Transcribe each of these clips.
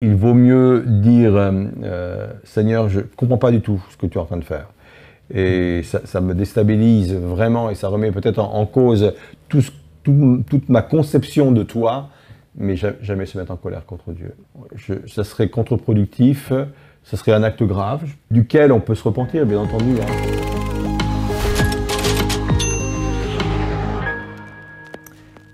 Il vaut mieux dire Seigneur, je ne comprends pas du tout ce que tu es en train de faire. Et ça me déstabilise vraiment et ça remet peut-être en cause toute ma conception de toi, mais jamais se mettre en colère contre Dieu. Ça serait contre-productif, ça serait un acte grave, duquel on peut se repentir, bien entendu.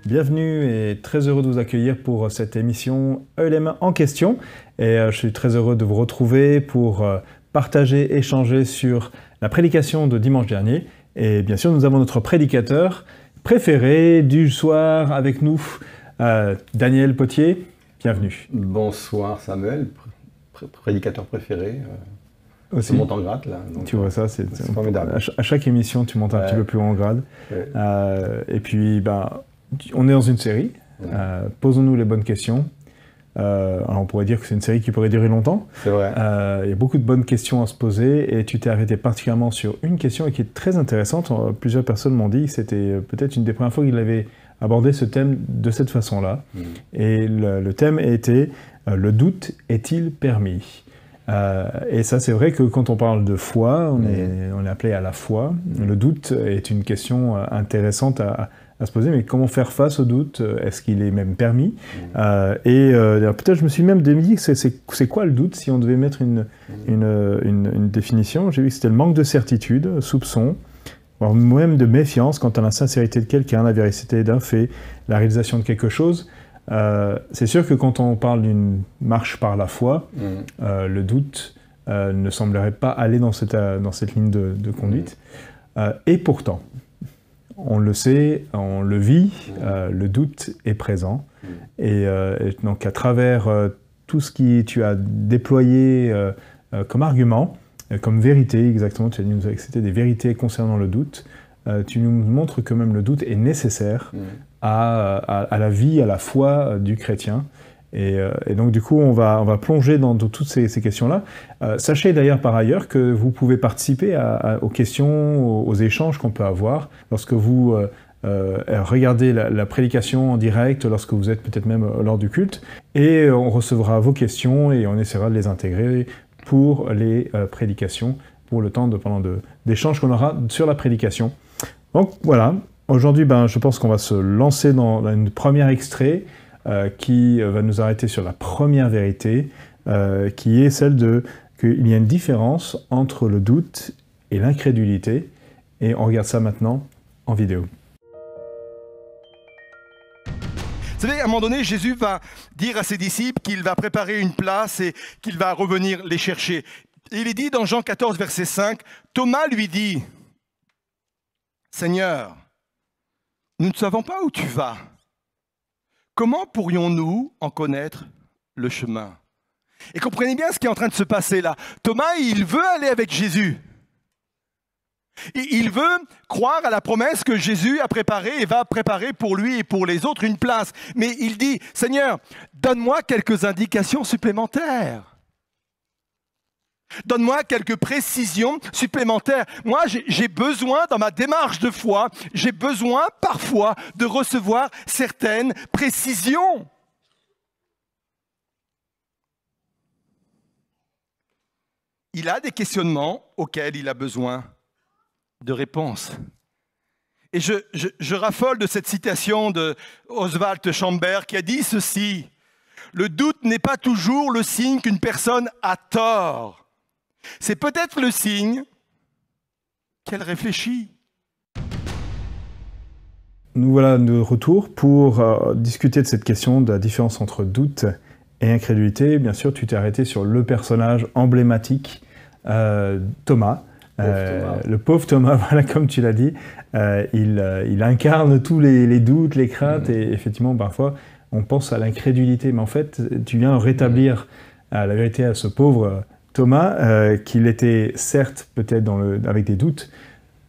Bienvenue et très heureux de vous accueillir pour cette émission ELM en question. Et je suis très heureux de vous retrouver pour partager, échanger sur la prédication de dimanche dernier. Et bien sûr, nous avons notre prédicateur préféré du soir avec nous, Daniel Potier. Bienvenue. Bonsoir Samuel, prédicateur préféré. Aussi. Tu montes en grade là. Donc, tu vois ça, c'est formidable. À chaque émission, tu montes un petit peu plus haut en grade. Ouais. Et puis, on est dans une série. Posons-nous les bonnes questions. Alors on pourrait dire que c'est une série qui pourrait durer longtemps. C'est vrai. Il y a beaucoup de bonnes questions à se poser et tu t'es arrêté particulièrement sur une question qui est très intéressante. Plusieurs personnes m'ont dit que c'était peut-être une des premières fois qu'il avait abordé ce thème de cette façon-là. Et le thème était « Le doute est-il permis ?» Et ça, c'est vrai que quand on parle de foi, on est appelé à la foi. Le doute est une question intéressante à se poser, mais comment faire face au doute? Est-ce qu'il est même permis? Peut-être je me suis même dit, c'est quoi le doute si on devait mettre une définition? J'ai vu que c'était le manque de certitude, soupçon, voire même de méfiance quant à la sincérité de quelqu'un, la véracité d'un fait, la réalisation de quelque chose. C'est sûr que quand on parle d'une marche par la foi, le doute ne semblerait pas aller dans cette ligne de conduite. Et pourtant, on le sait, on le vit, le doute est présent. Et donc à travers tout ce que tu as déployé comme argument, comme vérité, exactement, tu as dit que c'était des vérités concernant le doute, tu nous montres que même le doute est nécessaire à la vie, à la foi du chrétien. Et donc du coup, on va plonger dans toutes ces questions-là. Sachez d'ailleurs par ailleurs que vous pouvez participer aux questions, aux échanges qu'on peut avoir lorsque vous regardez la prédication en direct, lorsque vous êtes peut-être même lors du culte, et on recevra vos questions et on essaiera de les intégrer pour les prédications, pour le temps d'échange qu'on aura sur la prédication. Donc voilà, aujourd'hui je pense qu'on va se lancer dans une première extrait qui va nous arrêter sur la première vérité, qui est celle qu'il y a une différence entre le doute et l'incrédulité. Et on regarde ça maintenant en vidéo. Vous savez, à un moment donné, Jésus va dire à ses disciples qu'il va préparer une place et qu'il va revenir les chercher. Et il est dit dans Jean 14, verset 5, Thomas lui dit, « Seigneur, nous ne savons pas où tu vas. Comment pourrions-nous en connaître le chemin ?» Et comprenez bien ce qui est en train de se passer là. Thomas, il veut aller avec Jésus. Il veut croire à la promesse que Jésus a préparée et va préparer pour lui et pour les autres une place. Mais il dit, « Seigneur, donne-moi quelques indications supplémentaires. Donne-moi quelques précisions supplémentaires. Moi, j'ai besoin, dans ma démarche de foi, j'ai besoin parfois de recevoir certaines précisions. » Il a des questionnements auxquels il a besoin de réponses. Et je raffole de cette citation de Oswald Chambers qui a dit ceci, « Le doute n'est pas toujours le signe qu'une personne a tort. C'est peut-être le signe qu'elle réfléchit. » Nous voilà de retour pour discuter de cette question de la différence entre doute et incrédulité. Bien sûr, tu t'es arrêté sur le personnage emblématique, Thomas. Le pauvre Thomas, voilà, comme tu l'as dit, il incarne tous les doutes, les craintes, et effectivement, parfois, on pense à l'incrédulité. Mais en fait, tu viens rétablir la vérité à ce pauvre Thomas, qu'il était certes peut-être avec des doutes,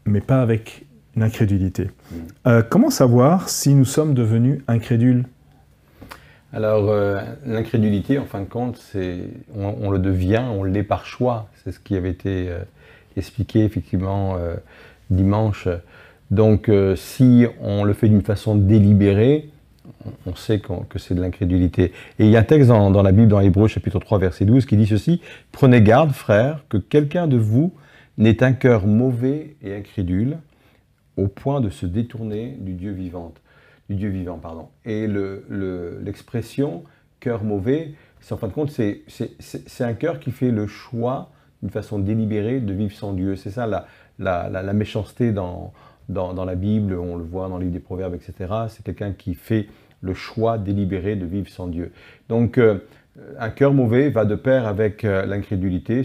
mais pas avec une incrédulité. Comment savoir si nous sommes devenus incrédules? Alors, l'incrédulité, en fin de compte, on le devient, on l'est par choix. C'est ce qui avait été expliqué effectivement dimanche. Donc, si on le fait d'une façon délibérée, on sait que c'est de l'incrédulité. Et il y a un texte dans la Bible, dans Hébreux chapitre 3, verset 12, qui dit ceci: « Prenez garde, frères, que quelqu'un de vous n'ait un cœur mauvais et incrédule, au point de se détourner du Dieu vivant. » Et l'expression « cœur mauvais », en fin de compte, c'est un cœur qui fait le choix, d'une façon délibérée, de vivre sans Dieu. C'est ça la méchanceté dans la Bible, on le voit dans le livre des Proverbes, etc. C'est quelqu'un qui fait le choix délibéré de vivre sans Dieu. Donc, un cœur mauvais va de pair avec l'incrédulité.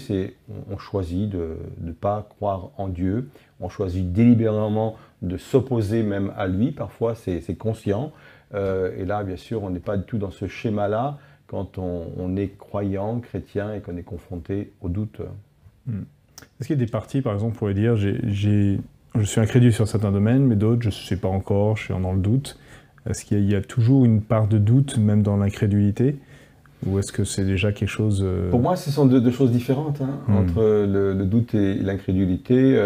On choisit de ne pas croire en Dieu. On choisit délibérément de s'opposer même à lui. Parfois, c'est conscient. Et là, bien sûr, on n'est pas du tout dans ce schéma-là quand on est croyant, chrétien et qu'on est confronté au doute. Est-ce qu'il y a des parties, par exemple, pour dire je suis incrédule sur certains domaines, mais d'autres, je ne sais pas encore, je suis dans le doute. Est-ce qu'il y a toujours une part de doute, même dans l'incrédulité? Ou est-ce que c'est déjà quelque chose... Pour moi, ce sont deux choses différentes, entre le doute et l'incrédulité.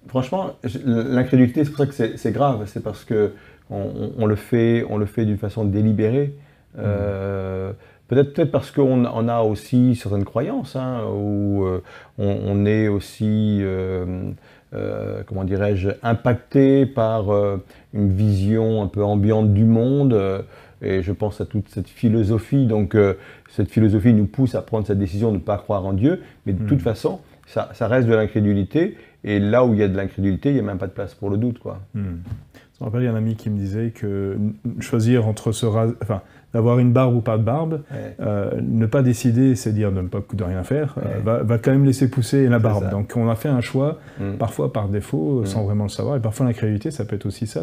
Franchement, l'incrédulité, c'est pour ça que c'est grave. C'est parce qu'on le fait d'une façon délibérée. Peut-être parce qu'on a aussi certaines croyances, où on est aussi, comment dirais-je, impacté par une vision un peu ambiante du monde. Et je pense à toute cette philosophie. Donc, cette philosophie nous pousse à prendre cette décision de ne pas croire en Dieu. Mais de toute façon, ça reste de l'incrédulité. Et là où il y a de l'incrédulité, il n'y a même pas de place pour le doute, quoi. Ça me rappelle, il y a un ami qui me disait que choisir entre d'avoir une barbe ou pas de barbe, ne pas décider, c'est dire de rien faire, va quand même laisser pousser la barbe. Donc on a fait un choix, parfois par défaut, sans vraiment le savoir. Et parfois l'incrédulité, ça peut être aussi ça.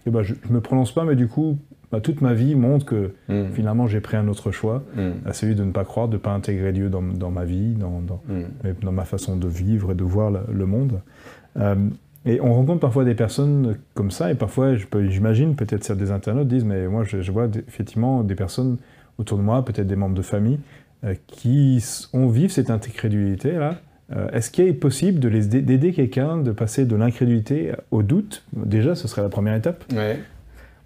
Je ne me prononce pas, mais du coup, toute ma vie montre que finalement j'ai pris un autre choix, celui de ne pas croire, de ne pas intégrer Dieu dans ma vie, dans ma façon de vivre et de voir le monde. Et on rencontre parfois des personnes comme ça, et parfois, j'imagine, peut-être des internautes disent, mais moi je vois effectivement des personnes autour de moi, peut-être des membres de famille, qui vivent cette incrédulité-là. Est-ce qu'il est possible d'aider quelqu'un de passer de l'incrédulité au doute? Déjà, ce serait la première étape.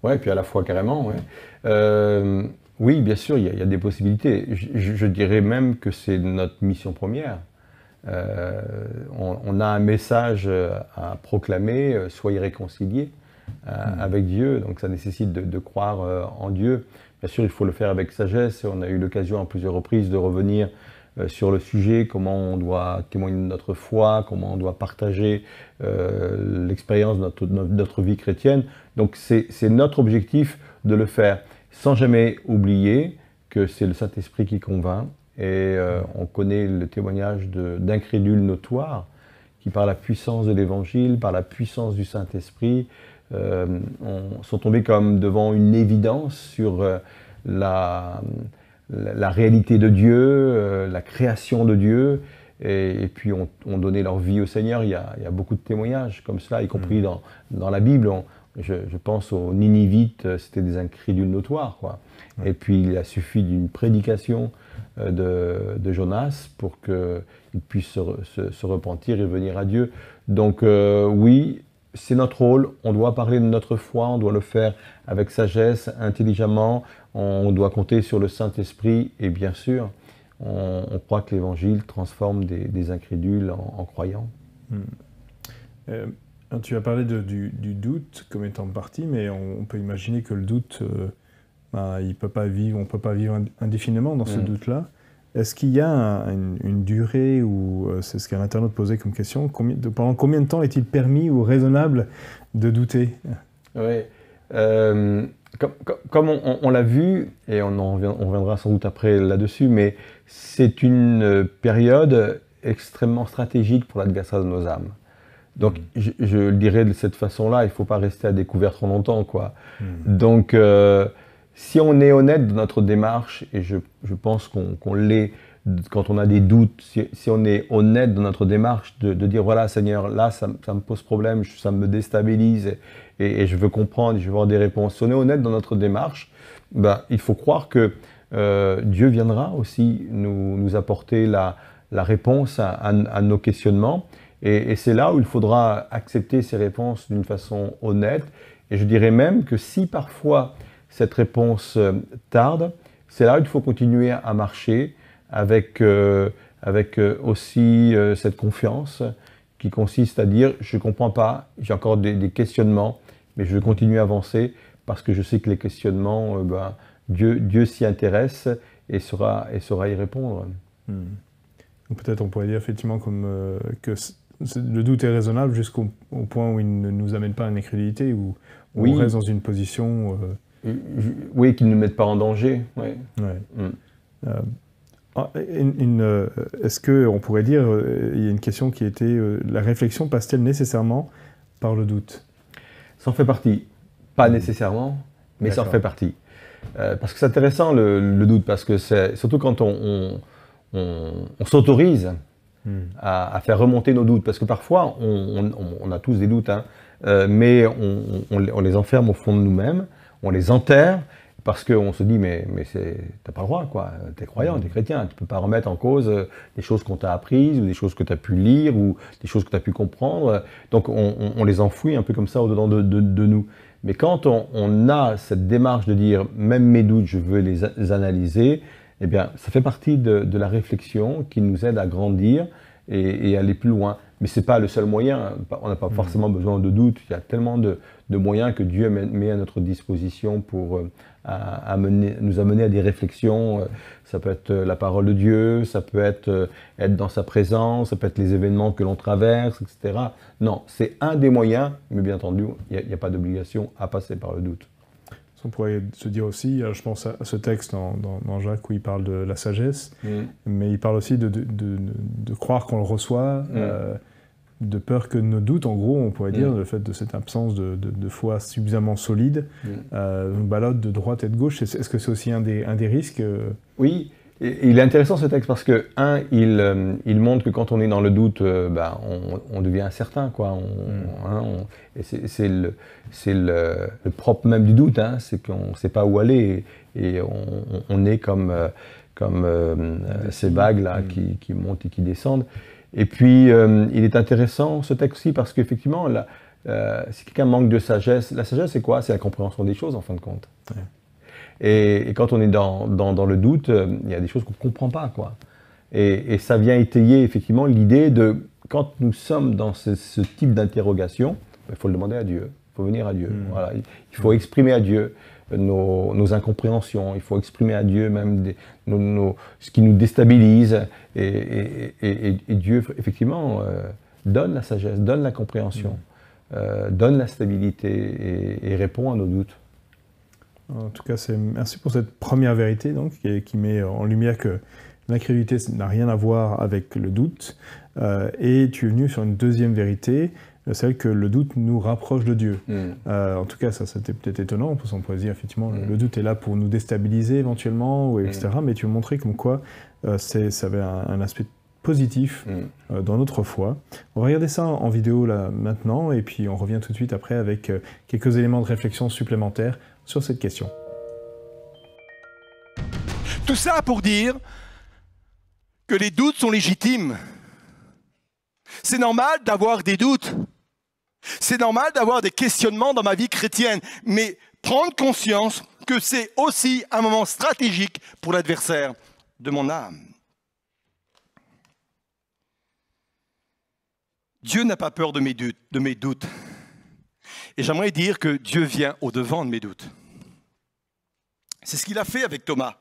Ouais, puis à la fois carrément, ouais. Oui, bien sûr, il y a des possibilités. Je dirais même que c'est notre mission première. On a un message à proclamer, soyez réconciliés avec Dieu, donc ça nécessite de croire en Dieu. Bien sûr, il faut le faire avec sagesse. On a eu l'occasion à plusieurs reprises de revenir sur le sujet, comment on doit témoigner de notre foi, comment on doit partager l'expérience de notre vie chrétienne. Donc c'est notre objectif de le faire, sans jamais oublier que c'est le Saint-Esprit qui convainc. Et on connaît le témoignage d'incrédules notoires qui, par la puissance de l'Évangile, par la puissance du Saint-Esprit, sont tombés comme devant une évidence sur la réalité de Dieu, la création de Dieu, et puis ont donné leur vie au Seigneur. Il y a beaucoup de témoignages comme cela, y compris dans la Bible. Je pense aux Ninivites, c'était des incrédules notoires, quoi. Et puis il a suffi d'une prédication de Jonas pour qu'il puisse se repentir et venir à Dieu. Donc oui, c'est notre rôle, on doit parler de notre foi, on doit le faire avec sagesse, intelligemment, on doit compter sur le Saint-Esprit et bien sûr, on croit que l'Évangile transforme des incrédules en croyants. Tu as parlé du doute comme étant partie, mais on peut imaginer que le doute, on ne peut pas vivre indéfiniment dans ce doute-là. Est-ce qu'il y a une durée, ou c'est ce qu'un internaute posait comme question, pendant combien de temps est-il permis ou raisonnable de douter? Oui, comme on l'a vu, et on reviendra sans doute après là-dessus, mais c'est une période extrêmement stratégique pour l'adversaire de nos âmes. Donc je le dirais de cette façon-là, il ne faut pas rester à découvert trop longtemps, quoi. Donc si on est honnête dans notre démarche, et je pense qu'on l'est quand on a des doutes, si on est honnête dans notre démarche de dire voilà Seigneur, là ça me pose problème, ça me déstabilise et je veux comprendre, je veux avoir des réponses. Si on est honnête dans notre démarche, il faut croire que Dieu viendra aussi nous apporter la réponse à nos questionnements. Et c'est là où il faudra accepter ces réponses d'une façon honnête. Et je dirais même que si parfois cette réponse tarde, c'est là où il faut continuer à marcher avec, aussi cette confiance qui consiste à dire je ne comprends pas, j'ai encore des questionnements, mais je vais continuer à avancer parce que je sais que les questionnements, Dieu s'y intéresse et saura y répondre. Peut-être on pourrait dire effectivement que le doute est raisonnable jusqu'au point où il ne nous amène pas à l'incrédulité, où on reste dans une position... Oui, qu'ils ne nous mettent pas en danger. Ouais. Est-ce qu'on pourrait dire, il y a une question qui était, la réflexion passe-t-elle nécessairement par le doute? Ça en fait partie. Pas nécessairement, mais ça en fait partie. Parce que c'est intéressant le doute, parce que c'est surtout quand on s'autorise à faire remonter nos doutes, parce que parfois on a tous des doutes, hein, mais on les enferme au fond de nous-mêmes, on les enterre, parce qu'on se dit mais t'as pas le droit, quoi. T'es croyant, t'es chrétien, tu peux pas remettre en cause des choses qu'on t'a apprises, ou des choses que t'as pu lire, ou des choses que t'as pu comprendre. Donc on les enfouit un peu comme ça au-dedans de nous. Mais quand on a cette démarche de dire même mes doutes, je veux les analyser, eh bien ça fait partie de la réflexion qui nous aide à grandir et aller plus loin. Mais ce n'est pas le seul moyen, on n'a pas forcément besoin de doute, il y a tellement de moyens que Dieu met à notre disposition pour nous amener à des réflexions. Ça peut être la parole de Dieu, ça peut être dans sa présence, ça peut être les événements que l'on traverse, etc. Non, c'est un des moyens, mais bien entendu, il n'y a pas d'obligation à passer par le doute. On pourrait se dire aussi, je pense à ce texte dans Jacques où il parle de la sagesse, mais il parle aussi de croire qu'on le reçoit, de peur que nos doutes, en gros, on pourrait dire, le fait de cette absence de foi suffisamment solide, nous balade de droite et de gauche. Est-ce que c'est aussi un des risques Oui, et il est intéressant ce texte parce que, il montre que quand on est dans le doute, on devient incertain, quoi. Et c'est le propre même du doute, hein, c'est qu'on ne sait pas où aller et on est comme ces vagues-là qui montent et qui descendent. Et puis, il est intéressant ce texte aussi parce qu'effectivement, si quelqu'un manque de sagesse, la sagesse c'est quoi? C'est la compréhension des choses en fin de compte. Ouais. Et quand on est dans le doute, il y a des choses qu'on ne comprend pas, quoi. Et ça vient étayer effectivement l'idée de, quand nous sommes dans ce type d'interrogation, il faut le demander à Dieu, il faut venir à Dieu. Voilà. Il faut exprimer à Dieu nos incompréhensions, il faut exprimer à Dieu même ce qui nous déstabilise. Et Dieu, effectivement, donne la sagesse, donne la compréhension, donne la stabilité et répond à nos doutes. En tout cas, merci pour cette première vérité donc, qui met en lumière que l'incrédulité n'a rien à voir avec le doute. Et tu es venu sur une deuxième vérité, celle que le doute nous rapproche de Dieu. En tout cas, ça c'était peut-être étonnant, parce qu'on pourrait dire effectivement le doute est là pour nous déstabiliser éventuellement, etc. Mais tu as montré comme quoi ça avait un aspect positif dans notre foi. On va regarder ça en vidéo là maintenant, et puis on revient tout de suite après avec quelques éléments de réflexion supplémentaires sur cette question. Tout ça pour dire que les doutes sont légitimes. C'est normal d'avoir des doutes. C'est normal d'avoir des questionnements dans ma vie chrétienne. Mais prendre conscience que c'est aussi un moment stratégique pour l'adversaire de mon âme. Dieu n'a pas peur de mes doutes. Et j'aimerais dire que Dieu vient au-devant de mes doutes. C'est ce qu'il a fait avec Thomas.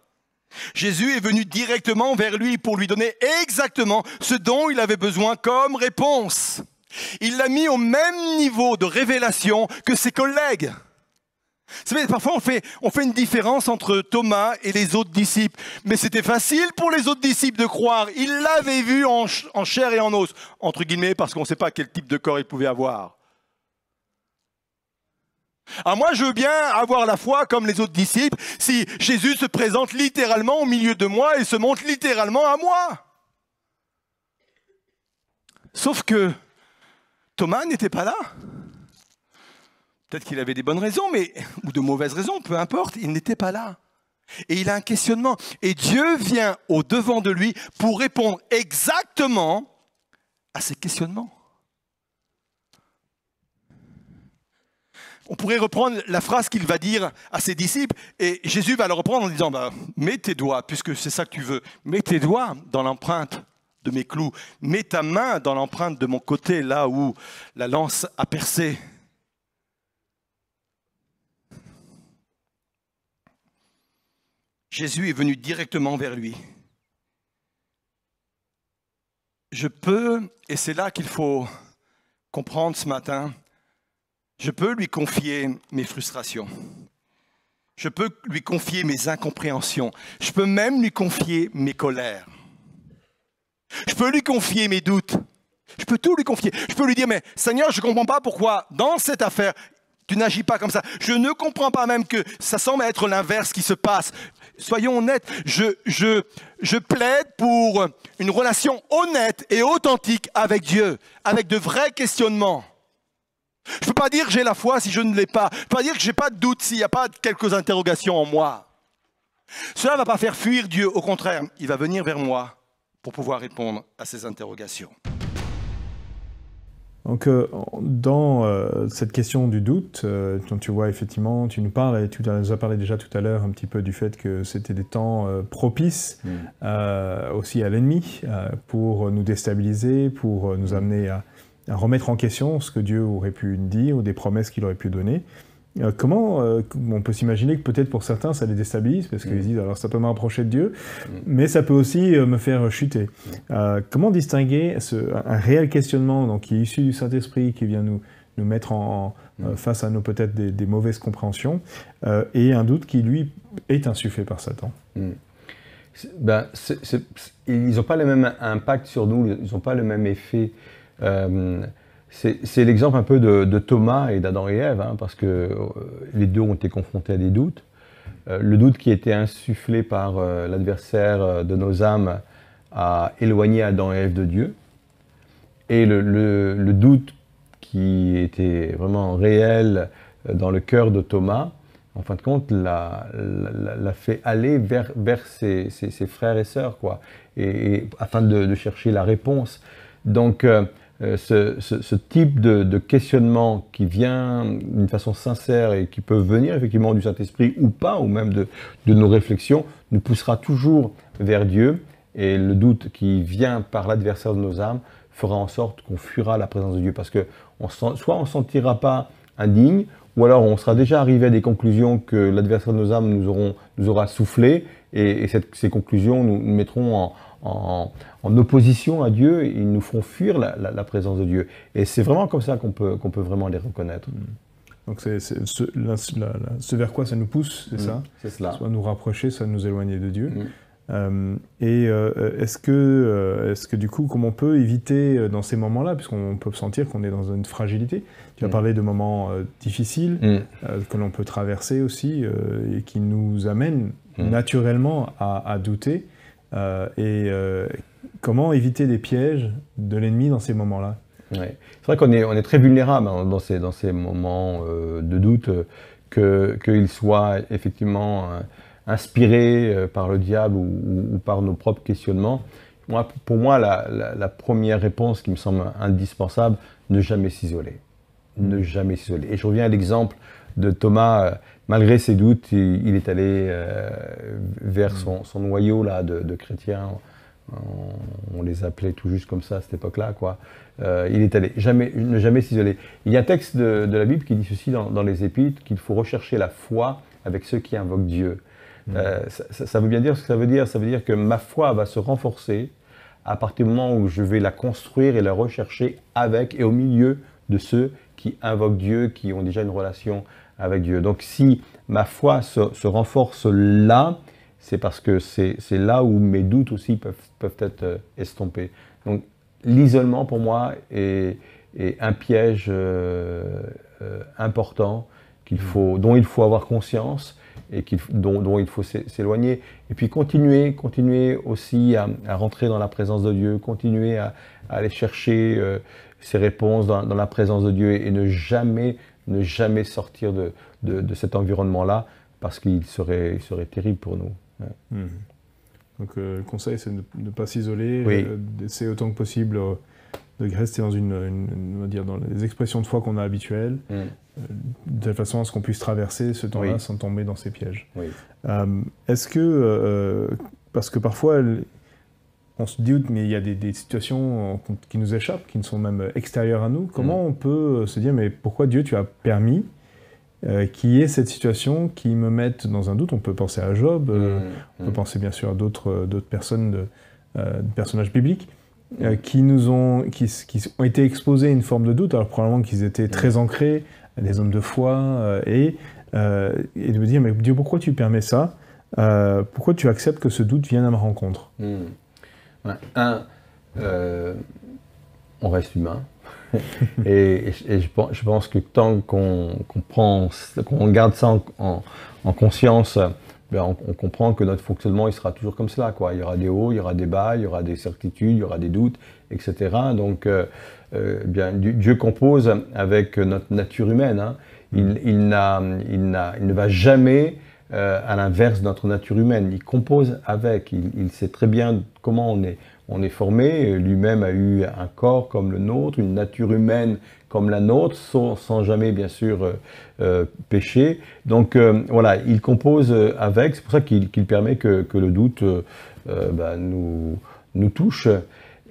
Jésus est venu directement vers lui pour lui donner exactement ce dont il avait besoin comme réponse. Il l'a mis au même niveau de révélation que ses collègues. Vous savez, parfois on fait une différence entre Thomas et les autres disciples. Mais c'était facile pour les autres disciples de croire. Ils l'avaient vu en chair et en os, entre guillemets, parce qu'on ne sait pas quel type de corps il pouvait avoir. Alors moi, je veux bien avoir la foi comme les autres disciples si Jésus se présente littéralement au milieu de moi et se montre littéralement à moi. Sauf que Thomas n'était pas là. Peut-être qu'il avait des bonnes raisons, ou de mauvaises raisons, peu importe, il n'était pas là. Et il a un questionnement. Et Dieu vient au-devant de lui pour répondre exactement à ses questionnements. on pourrait reprendre la phrase qu'il va dire à ses disciples, et Jésus va le reprendre en disant, bah, mets tes doigts, puisque c'est ça que tu veux, mets tes doigts dans l'empreinte de mes clous, mets ta main dans l'empreinte de mon côté, là où la lance a percé. Jésus est venu directement vers lui. Je peux, et c'est là qu'il faut comprendre ce matin, je peux lui confier mes frustrations. Je peux lui confier mes incompréhensions. Je peux même lui confier mes colères. Je peux lui confier mes doutes. Je peux tout lui confier. Je peux lui dire, mais Seigneur, je ne comprends pas pourquoi dans cette affaire, tu n'agis pas comme ça. Je ne comprends pas même que ça semble être l'inverse qui se passe. Soyons honnêtes, je plaide pour une relation honnête et authentique avec Dieu, avec de vrais questionnements. Je ne peux pas dire que j'ai la foi si je ne l'ai pas. Je ne peux pas dire que je n'ai pas de doute s'il n'y a pas quelques interrogations en moi. Cela ne va pas faire fuir Dieu. Au contraire, il va venir vers moi pour pouvoir répondre à ces interrogations. Donc, dans cette question du doute, dont tu vois effectivement, tu nous parles, et tu nous as parlé déjà tout à l'heure un petit peu du fait que c'était des temps propices aussi à l'ennemi pour nous déstabiliser, pour nous amener à remettre en question ce que Dieu aurait pu dire ou des promesses qu'il aurait pu donner. Comment on peut s'imaginer que peut-être pour certains ça les déstabilise parce qu'ils disent alors ça peut me rapprocher de Dieu, mais ça peut aussi me faire chuter. Comment distinguer un réel questionnement donc, qui est issu du Saint-Esprit, qui vient nous mettre face à nos peut-être des mauvaises compréhensions, et un doute qui lui est insufflé par Satan? Ils n'ont pas le même impact sur nous, ils n'ont pas le même effet. C'est l'exemple un peu de Thomas et d'Adam et Ève, hein, parce que les deux ont été confrontés à des doutes. Le doute qui a été insufflé par l'adversaire de nos âmes a éloigné Adam et Ève de Dieu. Et le doute qui était vraiment réel dans le cœur de Thomas, en fin de compte, l'a fait aller vers ses frères et sœurs, quoi, et afin de chercher la réponse. Donc, ce type de questionnement qui vient d'une façon sincère et qui peut venir effectivement du Saint-Esprit ou pas, ou même de nos réflexions, nous poussera toujours vers Dieu. Et le doute qui vient par l'adversaire de nos âmes fera en sorte qu'on fuira la présence de Dieu. Parce que soit on ne se sentira pas indigne, ou alors on sera déjà arrivé à des conclusions que l'adversaire de nos âmes nous aura soufflé, et ces conclusions nous mettront en opposition à Dieu, et ils nous feront fuir la présence de Dieu. Et c'est vraiment comme ça qu'on peut vraiment les reconnaître. Donc c'est ce vers quoi ça nous pousse, c'est ça? C'est cela. Soit nous rapprocher, soit nous éloigner de Dieu. Est-ce que du coup, comment on peut éviter dans ces moments-là, puisqu'on peut sentir qu'on est dans une fragilité, tu as parlé de moments difficiles que l'on peut traverser aussi et qui nous amènent naturellement à douter, comment éviter des pièges de l'ennemi dans ces moments-là? Ouais. C'est vrai qu'on est très vulnérable dans ces moments de doute, qu'ils soient effectivement inspirés par le diable ou par nos propres questionnements. Pour moi, la première réponse qui me semble indispensable, ne jamais s'isoler. Ne jamais s'isoler. Et je reviens à l'exemple de Thomas, malgré ses doutes, il est allé vers son noyau là, de chrétiens. On les appelait tout juste comme ça à cette époque-là, quoi. Il est allé, ne jamais s'isoler. Il y a un texte de la Bible qui dit ceci dans les Épîtres, qu'il faut rechercher la foi avec ceux qui invoquent Dieu. Ça veut bien dire ce que ça veut dire. Ça veut dire que ma foi va se renforcer à partir du moment où je vais la construire et la rechercher avec et au milieu de ceux qui invoquent Dieu, qui ont déjà une relation avec Dieu. Donc si ma foi se renforce là, c'est parce que c'est là où mes doutes aussi peuvent être estompés. Donc l'isolement pour moi est un piège important dont il faut avoir conscience et dont il faut s'éloigner. Et puis continuer aussi à rentrer dans la présence de Dieu, continuer à aller chercher ses réponses dans la présence de Dieu et ne jamais sortir de cet environnement-là parce qu'il serait terrible pour nous. Ouais. Donc le conseil, c'est de ne pas s'isoler, d'essayer autant que possible de rester dans on va dire, dans les expressions de foi qu'on a habituelles, de telle façon à ce qu'on puisse traverser ce temps-là sans tomber dans ces pièges. Oui. Est-ce que, parce que parfois, on se doute, mais il y a des situations qui nous échappent, qui ne sont même extérieures à nous, comment on peut se dire, mais pourquoi Dieu, tu as permis qu'il y ait cette situation qui me mette dans un doute? On peut penser à Job, on peut penser bien sûr à d'autres personnes, personnages bibliques, qui ont été exposés à une forme de doute, alors probablement qu'ils étaient très ancrés, des hommes de foi, et de me dire, mais Dieu, pourquoi tu permets ça? Pourquoi tu acceptes que ce doute vienne à ma rencontre? Ouais. On reste humain. et je pense que tant qu'on garde ça en conscience, on comprend que notre fonctionnement il sera toujours comme cela, quoi. Il y aura des hauts, il y aura des bas, il y aura des certitudes, il y aura des doutes, etc. Donc, Dieu compose avec notre nature humaine. Hein. Il ne va jamais à l'inverse de notre nature humaine. Il compose avec. Il sait très bien comment on est formé. Lui-même a eu un corps comme le nôtre, une nature humaine comme la nôtre, sans jamais, bien sûr, pécher. Donc, voilà, il compose avec. C'est pour ça qu'il permet que le doute nous touche.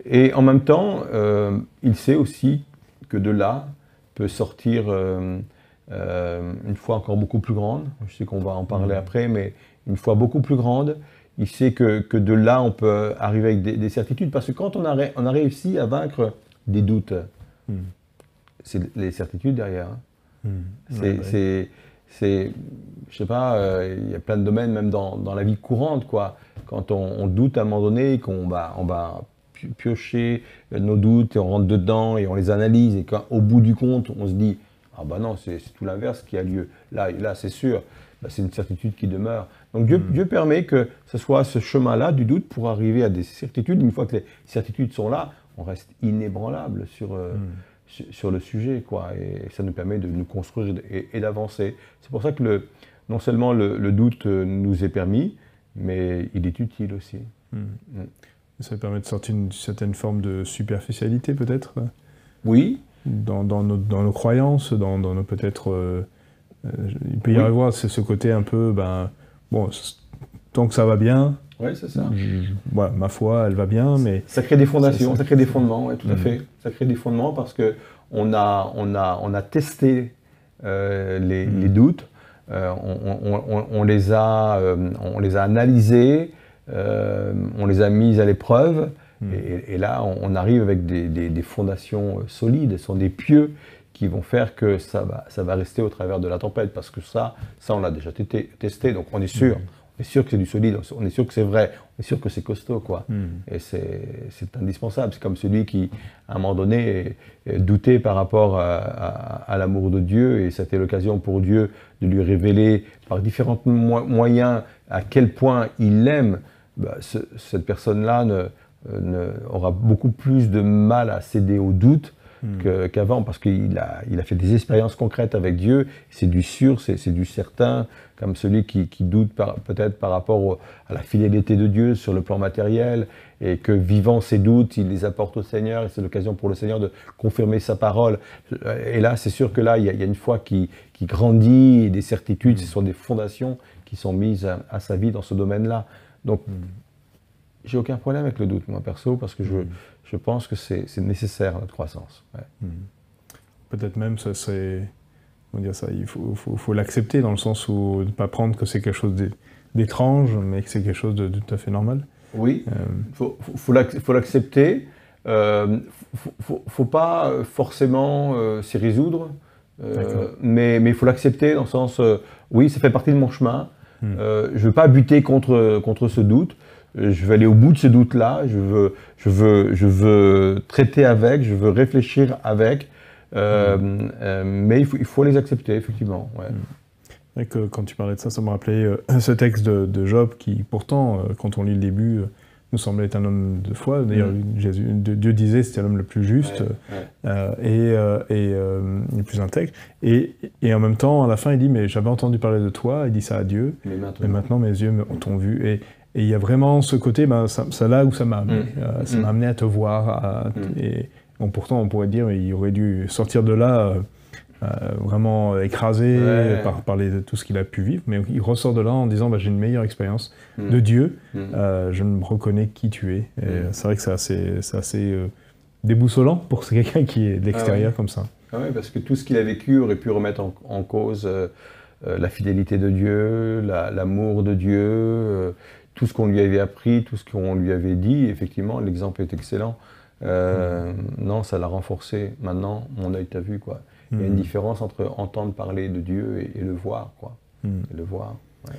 Et en même temps, il sait aussi que de là peut sortir une foi encore beaucoup plus grande. Je sais qu'on va en parler après, mais une foi beaucoup plus grande. Il sait que de là, on peut arriver avec des certitudes. Parce que quand on a réussi à vaincre des doutes, c'est les certitudes derrière. Hein. Je sais pas, il y a plein de domaines, même dans la vie courante, quoi. Quand on doute à un moment donné, qu'on va piocher nos doutes et on rentre dedans et on les analyse. Et qu'au bout du compte, on se dit, ah ben non, c'est tout l'inverse qui a lieu. Là c'est sûr, c'est une certitude qui demeure. Donc Dieu permet que ce soit ce chemin-là du doute pour arriver à des certitudes. Une fois que les certitudes sont là, on reste inébranlable sur le sujet, quoi. Et ça nous permet de nous construire et d'avancer. C'est pour ça que non seulement le doute nous est permis, mais il est utile aussi. Ça permet de sortir d'une certaine forme de superficialité, peut-être? Oui. Dans nos croyances, dans nos peut-être... il peut y avoir ce côté un peu, tant que ça va bien, oui, c'est ça. Voilà, ma foi, elle va bien, mais... Ça crée des fondations, ça crée des fondements, oui, tout à fait. Ça crée des fondements parce qu'on a testé les doutes, on les a analysés, on les a mis à l'épreuve, et là, on arrive avec des fondations solides, ce sont des pieux qui vont faire que ça va rester au travers de la tempête, parce que ça on l'a déjà testé, donc on est sûr. On est sûr que c'est du solide, on est sûr que c'est vrai, on est sûr que c'est costaud, quoi. Et c'est indispensable. C'est comme celui qui, à un moment donné, doutait par rapport à l'amour de Dieu, et c'était l'occasion pour Dieu de lui révéler par différents moyens à quel point il l'aime. Cette personne-là aura beaucoup plus de mal à céder au doute qu'avant, parce qu'il a fait des expériences concrètes avec Dieu. C'est du sûr, c'est du certain, comme celui qui doute peut-être par rapport à la fidélité de Dieu sur le plan matériel, et que vivant ses doutes, il les apporte au Seigneur, et c'est l'occasion pour le Seigneur de confirmer sa parole. Et là, c'est sûr que là, il y a une foi qui grandit, et des certitudes, ce sont des fondations qui sont mises à sa vie dans ce domaine-là. Donc, j'ai aucun problème avec le doute, moi, perso, parce que je pense que c'est nécessaire à notre croissance. Ouais. Peut-être même, ça serait... Comment dire ça? Il faut l'accepter, dans le sens où ne pas prendre que c'est quelque chose d'étrange, mais que c'est quelque chose de tout à fait normal. Oui, faut l'accepter. Faut pas forcément s'y résoudre, mais il faut l'accepter dans le sens, oui, ça fait partie de mon chemin. Je ne veux pas buter contre ce doute. Je veux aller au bout de ce doute-là. Je veux traiter avec, je veux réfléchir avec. Mais il faut les accepter, effectivement. Ouais. Et que, quand tu parlais de ça, ça me rappelait ce texte de Job qui, pourtant, quand on lit le début, nous semblait être un homme de foi. D'ailleurs, Dieu disait que c'était l'homme le plus juste et le plus intègre. Et en même temps, à la fin, il dit, mais j'avais entendu parler de toi, il dit ça à Dieu, mais maintenant mes yeux t'ont vu. Et il y a vraiment ce côté, ça là où ça m'a amené. Ça m'a amené à te voir. Et Bon, pourtant, on pourrait dire qu'il aurait dû sortir de là vraiment écrasé par tout ce qu'il a pu vivre, mais il ressort de là en disant j'ai une meilleure expérience de Dieu, je me reconnais qui tu es. Et c'est vrai que c'est assez déboussolant pour quelqu'un qui est de l'extérieur comme ça. Ah oui, parce que tout ce qu'il a vécu aurait pu remettre en cause la fidélité de Dieu, l'amour de Dieu, tout ce qu'on lui avait appris, tout ce qu'on lui avait dit. Effectivement, l'exemple est excellent. Non, ça l'a renforcé. Maintenant, mon œil t'a vu, quoi. Il y a une différence entre entendre parler de Dieu et le voir, quoi. Et le voir, ouais.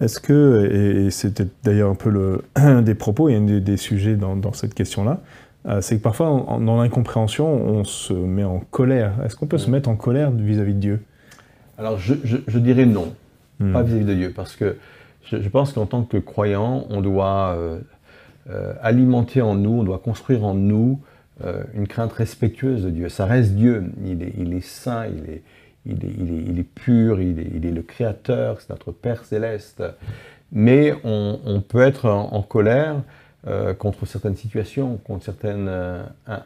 Est-ce que, et c'était d'ailleurs un peu un des propos et un des sujets dans cette question-là, c'est que parfois, dans l'incompréhension, on se met en colère. Est-ce qu'on peut se mettre en colère vis-à-vis de Dieu? Alors, je dirais non, pas vis-à-vis de Dieu, parce que je pense qu'en tant que croyant, on doit alimenter en nous, on doit construire en nous une crainte respectueuse de Dieu. Ça reste Dieu, il est saint, il est pur, il est le Créateur, c'est notre Père Céleste. Mais on peut être en colère contre certaines situations, contre certaines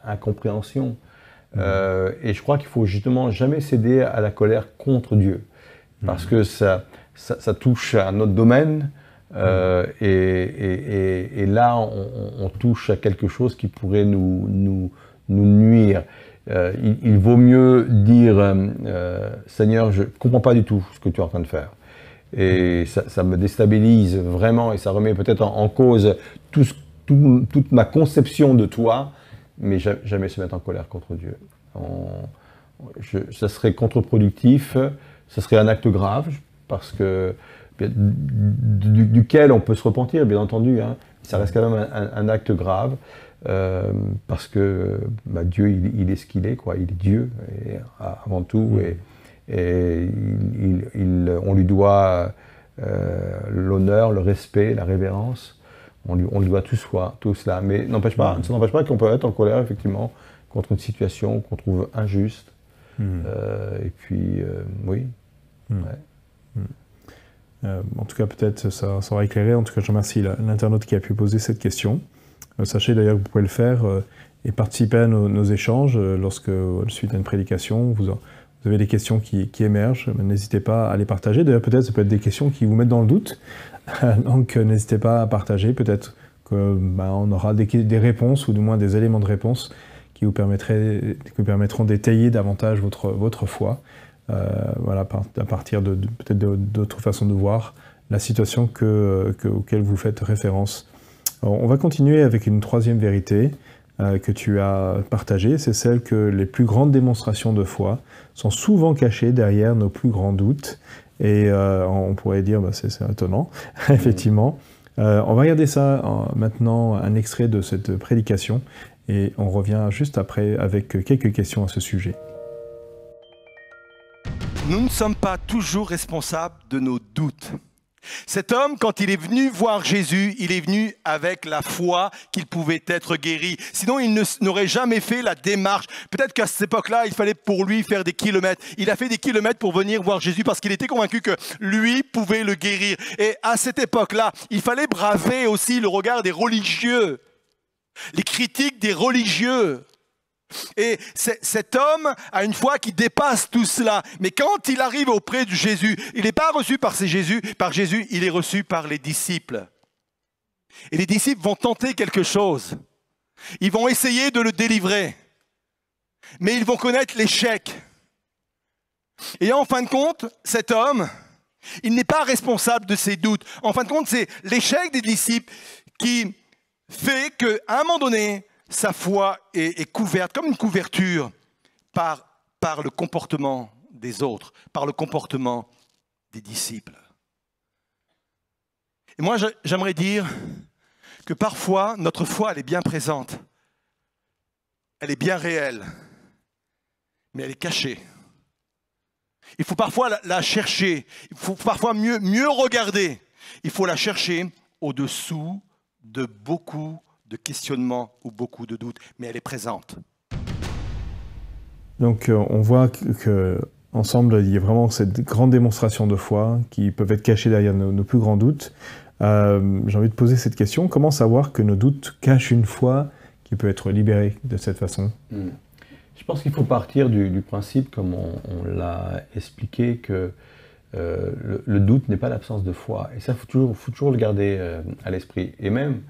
incompréhensions. Et je crois qu'il ne faut justement jamais céder à la colère contre Dieu, parce que ça touche à notre domaine, et là on touche à quelque chose qui pourrait nous nuire. Il vaut mieux dire Seigneur, je ne comprends pas du tout ce que tu es en train de faire. Et ça me déstabilise vraiment, et ça remet peut-être en cause toute ma conception de toi, mais jamais se mettre en colère contre Dieu. Ça serait contre-productif, ça serait un acte grave, parce que duquel on peut se repentir, bien entendu, hein. Ça reste quand même un acte grave, parce que Dieu, il est ce qu'il est, quoi. Il est Dieu, avant tout, et on lui doit l'honneur, le respect, la révérence. On lui doit tout cela. Mais ça n'empêche pas qu'on peut être en colère, effectivement, contre une situation qu'on trouve injuste. Et puis, oui. En tout cas, peut-être ça sera éclairé. En tout cas, je remercie l'internaute qui a pu poser cette question. Sachez d'ailleurs que vous pouvez le faire et participer à nos échanges lorsque, suite à une prédication, vous avez des questions qui émergent. N'hésitez pas à les partager. D'ailleurs, peut-être ça peut être des questions qui vous mettent dans le doute. Donc, n'hésitez pas à partager. Peut-être qu'on aura des réponses, ou du moins des éléments de réponse qui vous permettront d'étayer davantage votre foi. Voilà, à partir peut-être d'autres façons de voir la situation auquel vous faites référence. Alors, on va continuer avec une troisième vérité que tu as partagée, c'est celle que les plus grandes démonstrations de foi sont souvent cachées derrière nos plus grands doutes. Et on pourrait dire, c'est étonnant, effectivement. On va regarder ça maintenant, un extrait de cette prédication, et on revient juste après avec quelques questions à ce sujet. Nous ne sommes pas toujours responsables de nos doutes. Cet homme, quand il est venu voir Jésus, il est venu avec la foi qu'il pouvait être guéri. Sinon, il n'aurait jamais fait la démarche. Peut-être qu'à cette époque-là, il fallait pour lui faire des kilomètres. Il a fait des kilomètres pour venir voir Jésus parce qu'il était convaincu que lui pouvait le guérir. Et à cette époque-là, il fallait braver aussi le regard des religieux, les critiques des religieux. Et cet homme a une foi qui dépasse tout cela. Mais quand il arrive auprès de Jésus, il n'est pas reçu par Jésus, il est reçu par les disciples. Et les disciples vont tenter quelque chose. Ils vont essayer de le délivrer. Mais ils vont connaître l'échec. Et en fin de compte, cet homme, il n'est pas responsable de ses doutes. En fin de compte, c'est l'échec des disciples qui fait qu'à un moment donné, sa foi est couverte, comme une couverture, par le comportement des autres, par le comportement des disciples. Et moi, j'aimerais dire que parfois, notre foi, elle est bien présente. Elle est bien réelle, mais elle est cachée. Il faut parfois la chercher, il faut parfois mieux regarder. Il faut la chercher au-dessous de beaucoup de questionnements ou beaucoup de doutes, mais elle est présente. Donc on voit qu'ensemble, il y a vraiment cette grande démonstration de foi qui peuvent être cachées derrière nos plus grands doutes. J'ai envie de poser cette question. Comment savoir que nos doutes cachent une foi qui peut être libéré de cette façon? Je pense qu'il faut partir du principe, comme on l'a expliqué, que le doute n'est pas l'absence de foi. Et ça, faut toujours le garder à l'esprit. Et même,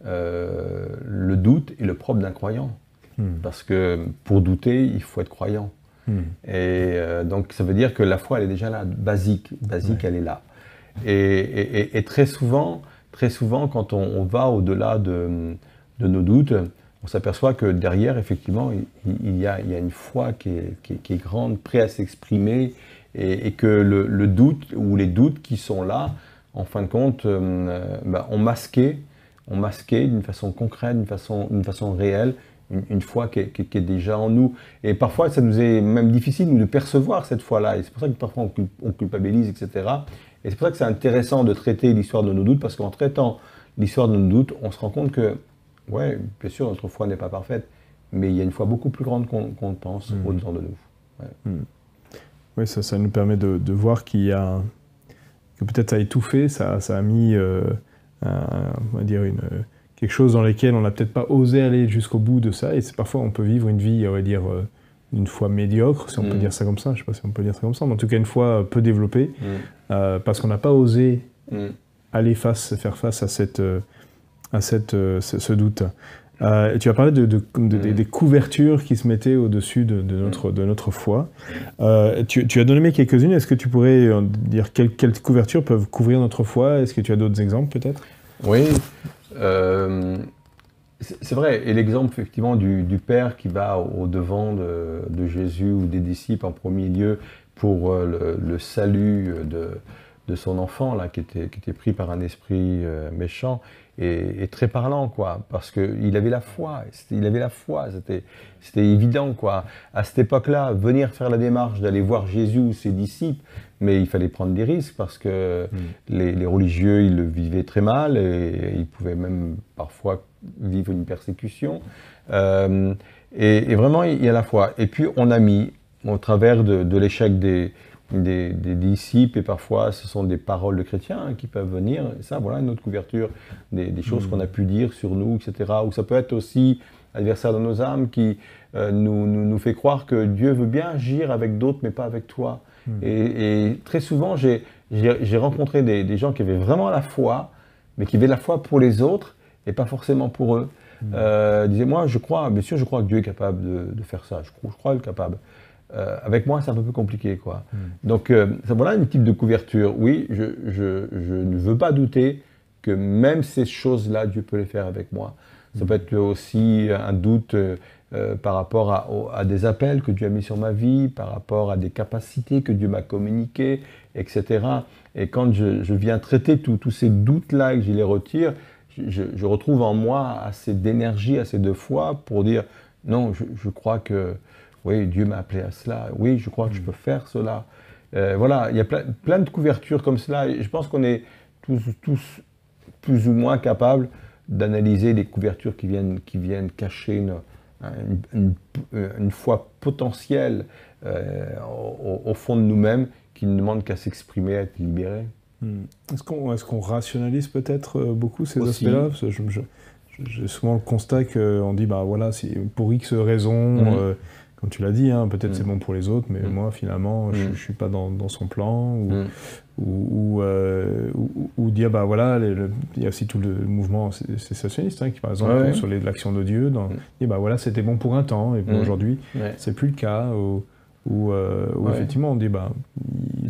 le doute est le propre d'un croyant. Parce que pour douter, il faut être croyant. Et donc, ça veut dire que la foi, elle est déjà là, basique, elle est là. Et très souvent, quand on va au-delà de nos doutes, on s'aperçoit que derrière, effectivement, il y a une foi qui est grande, prête à s'exprimer, et que le doute ou les doutes qui sont là, en fin de compte, ont masqué d'une façon concrète, d'une façon réelle, une foi qui est déjà en nous. Et parfois, ça nous est même difficile nous, de percevoir cette foi-là. Et c'est pour ça que parfois on culpabilise, etc. Et c'est pour ça que c'est intéressant de traiter l'histoire de nos doutes, parce qu'en traitant l'histoire de nos doutes, on se rend compte que, ouais, bien sûr, notre foi n'est pas parfaite, mais il y a une foi beaucoup plus grande qu'on le pense au-dedans de nous. Ouais. Oui, ça nous permet de voir qu'il y a, que peut-être ça a étouffé, ça a mis, on va dire, quelque chose dans lequel on n'a peut-être pas osé aller jusqu'au bout de ça, et parfois on peut vivre une vie, on va dire, une foi médiocre, si on peut dire ça comme ça, je ne sais pas si on peut dire ça comme ça, mais en tout cas une foi peu développée, parce qu'on n'a pas osé aller faire face à ce doute. Tu as parlé des couvertures qui se mettaient au-dessus de notre foi. Tu as donné quelques-unes. Est-ce que tu pourrais dire quelles couvertures peuvent couvrir notre foi? Est-ce que tu as d'autres exemples peut-être? Oui, c'est vrai. Et l'exemple effectivement du Père qui va au-devant de Jésus ou des disciples en premier lieu pour le salut de son enfant là, qui était pris par un esprit méchant, et très parlant, quoi, parce qu'il avait la foi, c'était évident, quoi. À cette époque-là, venir faire la démarche d'aller voir Jésus ou ses disciples, mais il fallait prendre des risques, parce que les religieux, ils le vivaient très mal, et ils pouvaient même parfois vivre une persécution. Et vraiment, il y a la foi. Et puis, on a mis, au travers de l'échec des disciples, et parfois ce sont des paroles de chrétiens qui peuvent venir, et ça voilà une autre couverture, des choses qu'on a pu dire sur nous, etc. Ou ça peut être aussi l'adversaire de nos âmes qui nous fait croire que Dieu veut bien agir avec d'autres mais pas avec toi. Et très souvent j'ai rencontré des gens qui avaient vraiment la foi, mais qui avaient la foi pour les autres et pas forcément pour eux. Disaient, moi je crois, bien sûr je crois que Dieu est capable de faire ça, je crois qu'il est capable. Avec moi, c'est un peu plus compliqué, quoi. Donc, voilà un type de couverture. Oui, je ne veux pas douter que même ces choses-là, Dieu peut les faire avec moi. Ça peut être aussi un doute par rapport à des appels que Dieu a mis sur ma vie, par rapport à des capacités que Dieu m'a communiquées, etc. Et quand je viens traiter tous ces doutes-là et que je les retire, je retrouve en moi assez d'énergie, assez de foi pour dire, non, je crois que oui, Dieu m'a appelé à cela. Oui, je crois que je peux faire cela. Voilà, il y a plein de couvertures comme cela. Et je pense qu'on est tous plus ou moins capables d'analyser les couvertures qui viennent cacher une foi potentielle au fond de nous-mêmes, qui ne demande qu'à s'exprimer, à être libéré. Est-ce qu'on rationalise peut-être beaucoup ces aspects-là? Parce que j'ai souvent le constat qu'on dit, bah voilà, pour X raisons... Comme tu l'as dit, hein, peut-être c'est bon pour les autres, mais moi finalement je ne suis pas dans son plan, ou dire bah voilà, il y a aussi tout le mouvement cessationniste qui par exemple sur l'action de Dieu, dit bah voilà, c'était bon pour un temps et puis aujourd'hui c'est plus le cas, ou effectivement on dit bah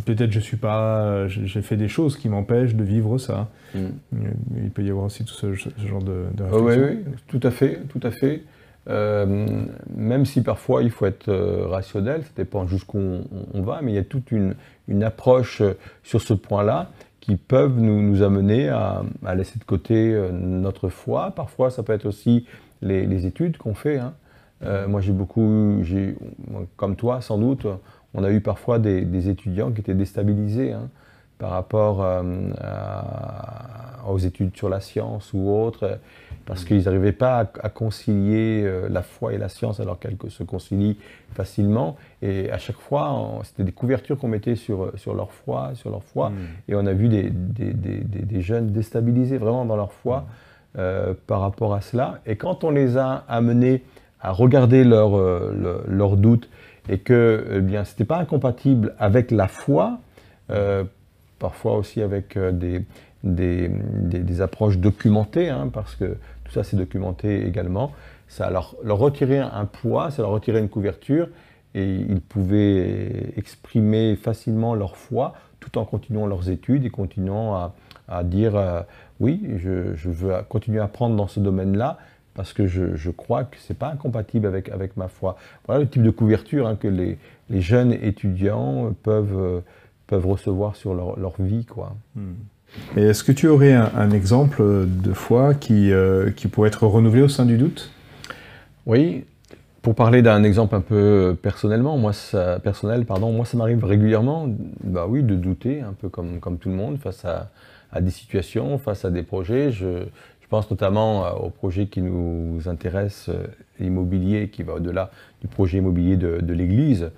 peut-être j'ai fait des choses qui m'empêchent de vivre ça. Il peut y avoir aussi tout ce genre de réflexion. Oui, tout à fait. Même si parfois il faut être rationnel, ça dépend jusqu'où on va, mais il y a toute une approche sur ce point-là qui peuvent nous amener à laisser de côté notre foi. Parfois ça peut être aussi les études qu'on fait. Moi comme toi sans doute, on a eu parfois des étudiants qui étaient déstabilisés par rapport aux études sur la science ou autres, parce qu'ils n'arrivaient pas à concilier la foi et la science alors qu'elles se concilient facilement. Et à chaque fois, c'était des couvertures qu'on mettait sur leur foi, et on a vu des jeunes déstabilisés vraiment dans leur foi, par rapport à cela. Et quand on les a amenés à regarder leurs doutes et que eh bien, ce n'était pas incompatible avec la foi, parfois aussi avec des approches documentées, hein, parce que tout ça c'est documenté également, ça leur retirait un poids, ça leur retirait une couverture, et ils pouvaient exprimer facilement leur foi tout en continuant leurs études et continuant à dire oui, je veux continuer à apprendre dans ce domaine-là parce que je crois que ce n'est pas incompatible avec ma foi. Voilà le type de couverture, hein, que les jeunes étudiants peuvent recevoir sur leur vie, quoi. Et est-ce que tu aurais un exemple de foi qui pourrait être renouvelé au sein du doute? Oui. Pour parler d'un exemple un peu moi ça m'arrive régulièrement, bah oui, de douter, un peu comme tout le monde, face à des situations, face à des projets. Je pense notamment au projet qui nous intéresse, immobilier, qui va au-delà du projet immobilier de l'Église.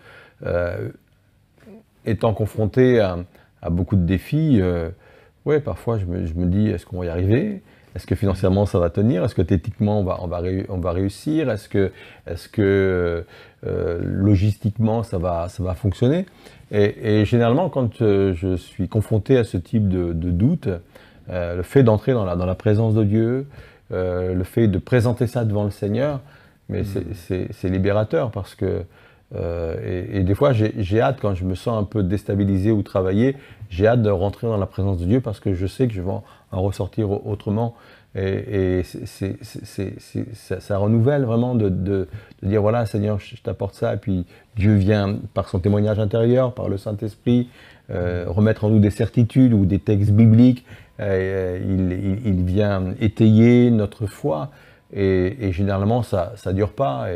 Étant confronté à beaucoup de défis, ouais, parfois je me dis, est-ce qu'on va y arriver ? Est-ce que financièrement ça va tenir? Est-ce que techniquement on va réussir? Est-ce que logistiquement ça va fonctionner? Et généralement, quand je suis confronté à ce type de doute, le fait d'entrer dans la présence de Dieu, le fait de présenter ça devant le Seigneur, mais c'est libérateur parce que et des fois j'ai hâte, quand je me sens un peu déstabilisé ou travaillé, j'ai hâte de rentrer dans la présence de Dieu parce que je sais que je vais en ressortir autrement. Et ça renouvelle vraiment de dire voilà, Seigneur, je t'apporte ça, et puis Dieu vient par son témoignage intérieur, par le Saint-Esprit, remettre en nous des certitudes ou des textes bibliques. Il vient étayer notre foi, et généralement ça ne dure pas.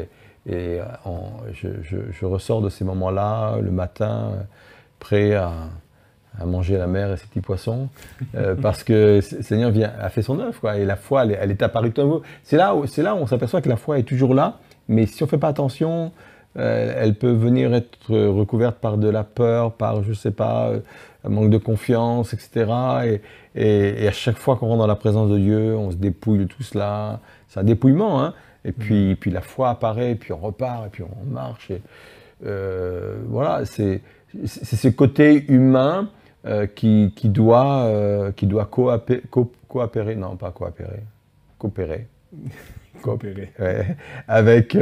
Je ressors de ces moments-là le matin, prêt à manger la mer et ses petits poissons, parce que le Seigneur a fait son œuvre, quoi, et la foi, elle est apparue tout à vous. C'est là où on s'aperçoit que la foi est toujours là, mais si on ne fait pas attention, elle peut venir être recouverte par de la peur, par, je ne sais pas, un manque de confiance, etc. Et à chaque fois qu'on rentre dans la présence de Dieu, on se dépouille de tout cela. C'est un dépouillement, hein. Et puis la foi apparaît, et puis on repart, et puis on marche. Voilà, c'est ce côté humain qui doit coopérer, non pas coopérer, coopérer. Ouais, avec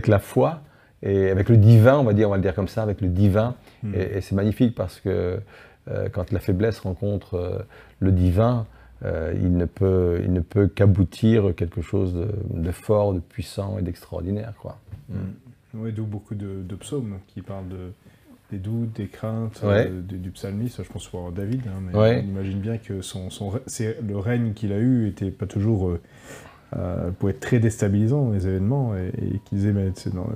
la foi et avec le divin, on va le dire comme ça, avec le divin. Et c'est magnifique parce que quand la faiblesse rencontre le divin, il ne peut qu'aboutir quelque chose de fort, de puissant et d'extraordinaire, quoi. Oui, d'où beaucoup de psaumes qui parlent des doutes, des craintes, du psalmiste. Je pense pour David, hein, mais on imagine bien que le règne qu'il a eu n'était pas toujours pouvait être très déstabilisant, les événements, et qu'il disait, mais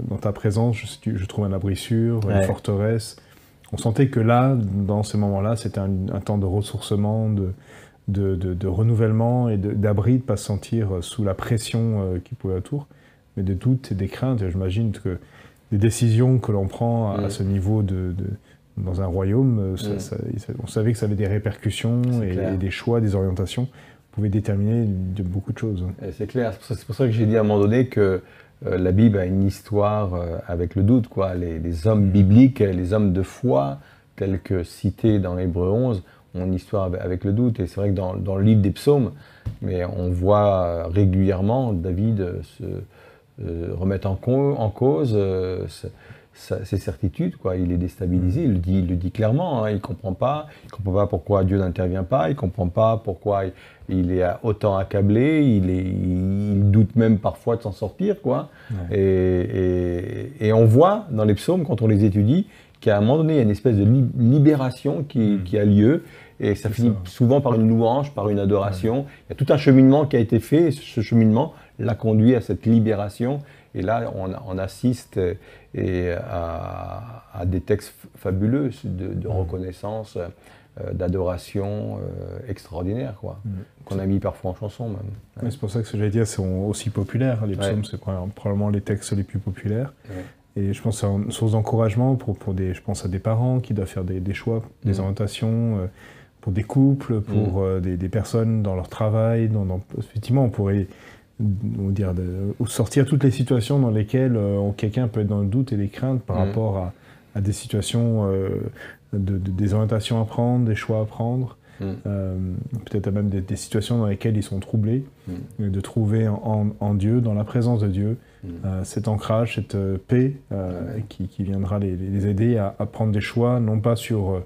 dans ta présence, je trouve un abri sûr, une forteresse. On sentait que là, dans ces moments-là, c'était un temps de ressourcement, de renouvellement et d'abri, de ne pas se sentir sous la pression qui pouvait autour, mais de doutes et des craintes. J'imagine que les décisions que l'on prend à ce niveau dans un royaume, on savait que ça avait des répercussions et des choix, des orientations pouvaient déterminer de beaucoup de choses. C'est clair, c'est pour ça que j'ai dit à un moment donné que la Bible a une histoire avec le doute, quoi. Les hommes bibliques, les hommes de foi, tels que cités dans Hébreux 11, ont une histoire avec le doute. Et c'est vrai que dans le livre des psaumes, mais on voit régulièrement David remettre en cause ses certitudes, quoi. Il est déstabilisé, il le dit clairement, hein. Il comprend pas pourquoi Dieu n'intervient pas, il comprend pas pourquoi il est autant accablé, il doute même parfois de s'en sortir, quoi. Et on voit dans les psaumes, quand on les étudie, qu'à un moment donné, il y a une espèce de libération qui a lieu, et ça finit souvent par une louange, par une adoration. Il y a tout un cheminement qui a été fait, et ce cheminement l'a conduit à cette libération. Et là, on assiste à des textes fabuleux de reconnaissance, d'adoration extraordinaire, quoi, qu'on a mis parfois en chanson même. Ouais. C'est pour ça que ce que j'allais dire, c'est aussi populaire. Les psaumes, c'est probablement les textes les plus populaires. Et je pense que c'est une source d'encouragement je pense à des parents qui doivent faire des choix, des orientations. pour des couples, pour des personnes dans leur travail. Effectivement, on pourrait sortir toutes les situations dans lesquelles quelqu'un peut être dans le doute et les craintes par rapport à des situations, des orientations à prendre, des choix à prendre. Peut-être même des situations dans lesquelles ils sont troublés, de trouver en Dieu, dans la présence de Dieu, cet ancrage, cette paix qui viendra les aider à prendre des choix, non pas sur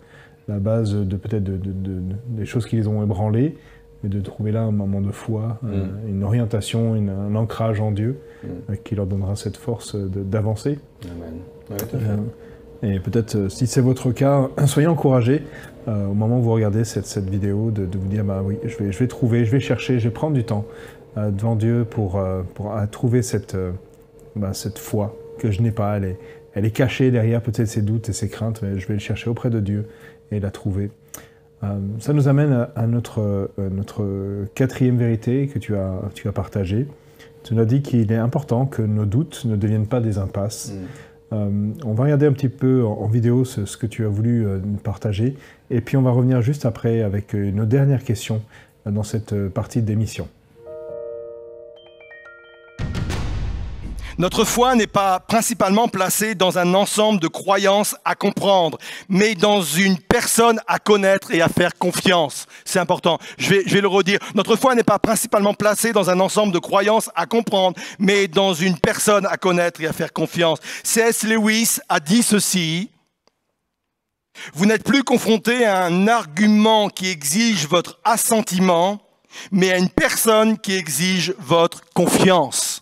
la base peut-être des choses qui les ont ébranlés, mais de trouver là un moment de foi, une orientation, un ancrage en Dieu qui leur donnera cette force d'avancer. Amen. Ouais, tout à fait. Et peut-être, si c'est votre cas, soyez encouragés au moment où vous regardez cette vidéo de vous dire bah oui, je vais trouver, je vais chercher, je vais prendre du temps devant Dieu pour trouver cette foi que je n'ai pas. Elle est cachée derrière peut-être ces doutes et ces craintes, mais je vais le chercher auprès de Dieu et la trouver. Ça nous amène à notre quatrième vérité que tu as partagée. Tu nous as dit qu'il est important que nos doutes ne deviennent pas des impasses. On va regarder un petit peu en vidéo ce que tu as voulu partager, et puis on va revenir juste après avec nos dernières questions dans cette partie d'émission. Notre foi n'est pas principalement placée dans un ensemble de croyances à comprendre, mais dans une personne à connaître et à faire confiance. C'est important. Je vais le redire. Notre foi n'est pas principalement placée dans un ensemble de croyances à comprendre, mais dans une personne à connaître et à faire confiance. C.S. Lewis a dit ceci. Vous n'êtes plus confronté à un argument qui exige votre assentiment, mais à une personne qui exige votre confiance.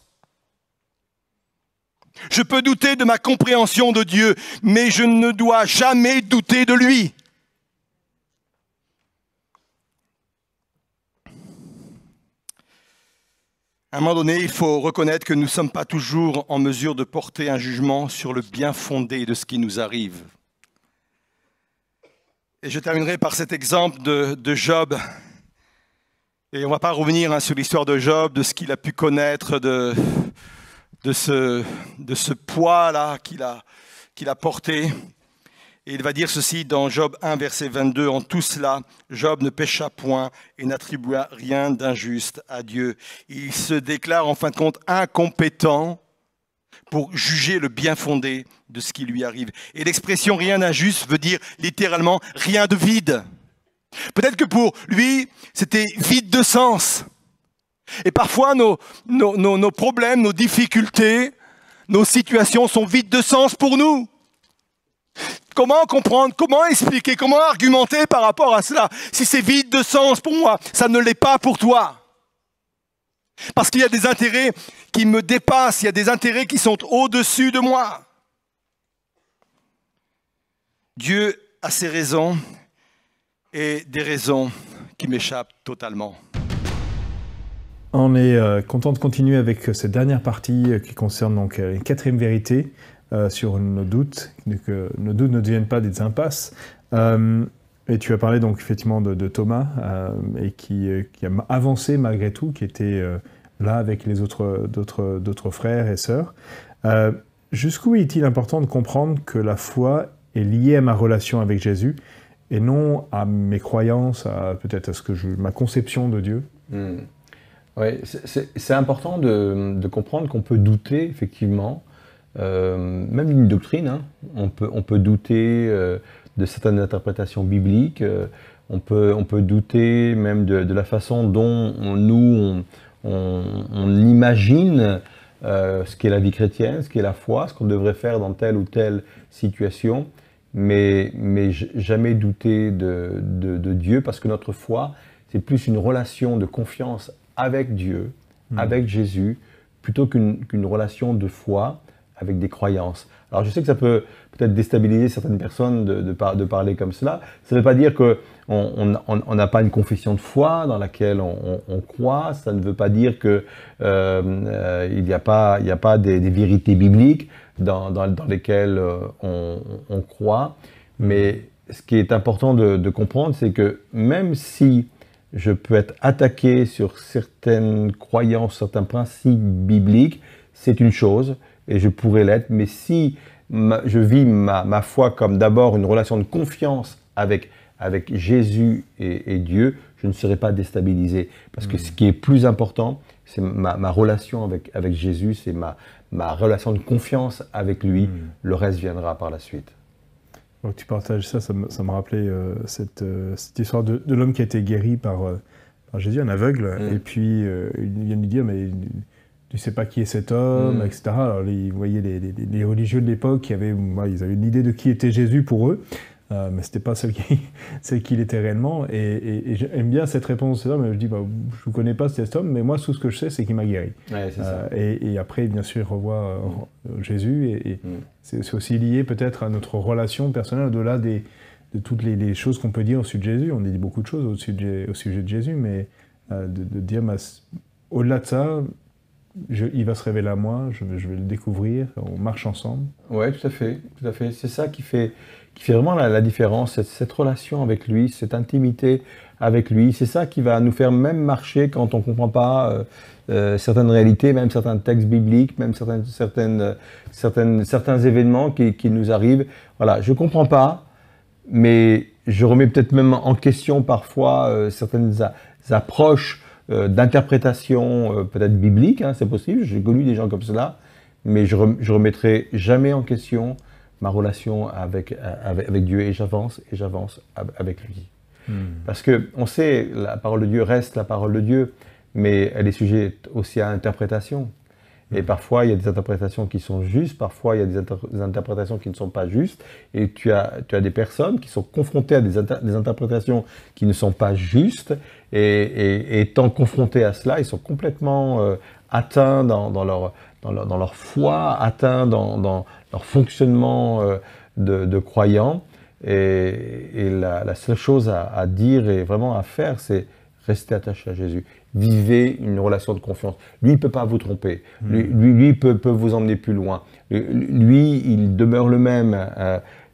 Je peux douter de ma compréhension de Dieu, mais je ne dois jamais douter de lui. À un moment donné, il faut reconnaître que nous ne sommes pas toujours en mesure de porter un jugement sur le bien fondé de ce qui nous arrive. Et je terminerai par cet exemple de Job. Et on ne va pas revenir sur l'histoire de Job, de ce qu'il a pu connaître, de ce poids-là qu'il a porté. Et il va dire ceci dans Job 1, verset 22. En tout cela, Job ne pécha point et n'attribua rien d'injuste à Dieu. Il se déclare en fin de compte incompétent pour juger le bien fondé de ce qui lui arrive. Et l'expression rien d'injuste veut dire littéralement rien de vide. Peut-être que pour lui, c'était vide de sens. Et parfois, nos problèmes, nos difficultés, nos situations sont vides de sens pour nous. Comment comprendre, comment expliquer, comment argumenter par rapport à cela? Si c'est vide de sens pour moi, ça ne l'est pas pour toi. Parce qu'il y a des intérêts qui me dépassent, il y a des intérêts qui sont au-dessus de moi. Dieu a ses raisons et des raisons qui m'échappent totalement. On est content de continuer avec cette dernière partie qui concerne donc une quatrième vérité sur nos doutes, que nos doutes ne deviennent pas des impasses. Et tu as parlé donc effectivement de Thomas et qui a avancé malgré tout, qui était là avec les d'autres frères et sœurs. Jusqu'où est-il important de comprendre que la foi est liée à ma relation avec Jésus et non à mes croyances, peut-être à ma conception de Dieu? Oui, c'est important de comprendre qu'on peut douter, effectivement, même d'une doctrine. Hein. On peut douter de certaines interprétations bibliques, on peut douter même de la façon dont on imagine ce qu'est la vie chrétienne, ce qu'est la foi, ce qu'on devrait faire dans telle ou telle situation, mais jamais douter de Dieu, parce que notre foi, c'est plus une relation de confiance avec Dieu, avec Jésus, plutôt qu'une relation de foi avec des croyances. Alors je sais que ça peut peut-être déstabiliser certaines personnes de parler comme cela. Ça ne veut pas dire qu'on n'a pas une confession de foi dans laquelle on croit. Ça ne veut pas dire qu'il n'y a pas des vérités bibliques dans lesquelles on croit. Mais ce qui est important de comprendre, c'est que même si je peux être attaqué sur certaines croyances, certains principes bibliques, c'est une chose, et je pourrais l'être, mais si je vis ma foi comme d'abord une relation de confiance avec avec Jésus et Dieu, je ne serai pas déstabilisé. Parce que ce qui est plus important, c'est ma relation avec Jésus, c'est ma relation de confiance avec lui. Le reste viendra par la suite. Donc tu partages ça me rappelait cette histoire de l'homme qui a été guéri par Jésus, un aveugle, et puis il vient lui dire, mais tu ne sais pas qui est cet homme, etc. Alors il voyait les religieux de l'époque, ils avaient une idée de qui était Jésus pour eux, mais ce n'était pas celle qu'il était réellement. Et j'aime bien cette réponse de cet homme. Je dis, je ne connais pas cet homme, mais moi, tout ce que je sais, c'est qu'il m'a guéri. Ouais, c'est ça. Et après, bien sûr, il revoit Jésus. Et c'est aussi lié peut-être à notre relation personnelle, au-delà de toutes les choses qu'on peut dire au sujet de Jésus. On dit beaucoup de choses au sujet de Jésus, mais de dire, au-delà de ça, il va se révéler à moi, je vais le découvrir, on marche ensemble. Oui, tout à fait, tout à fait. C'est ça qui fait vraiment la différence, cette relation avec lui, cette intimité avec lui. C'est ça qui va nous faire même marcher quand on ne comprend pas certaines réalités, même certains textes bibliques, même certains événements qui nous arrivent. Voilà, je ne comprends pas, mais je remets peut-être même en question parfois certaines approches d'interprétation peut-être biblique, hein, c'est possible, j'ai connu des gens comme cela, mais je remettrai jamais en question ma relation avec Dieu, et j'avance avec lui. Parce que on sait, la parole de Dieu reste la parole de Dieu, mais elle est sujette aussi à interprétation. Et parfois, il y a des interprétations qui sont justes, parfois, il y a des interprétations qui ne sont pas justes. Et tu as des personnes qui sont confrontées à des interprétations qui ne sont pas justes. Et étant confrontés à cela, ils sont complètement atteints dans leur foi, atteints dans leur fonctionnement de croyants. Et la seule chose à dire et vraiment à faire, c'est rester attaché à Jésus. Vivez une relation de confiance. Lui, il ne peut pas vous tromper. Lui peut vous emmener plus loin. Lui, il demeure le même.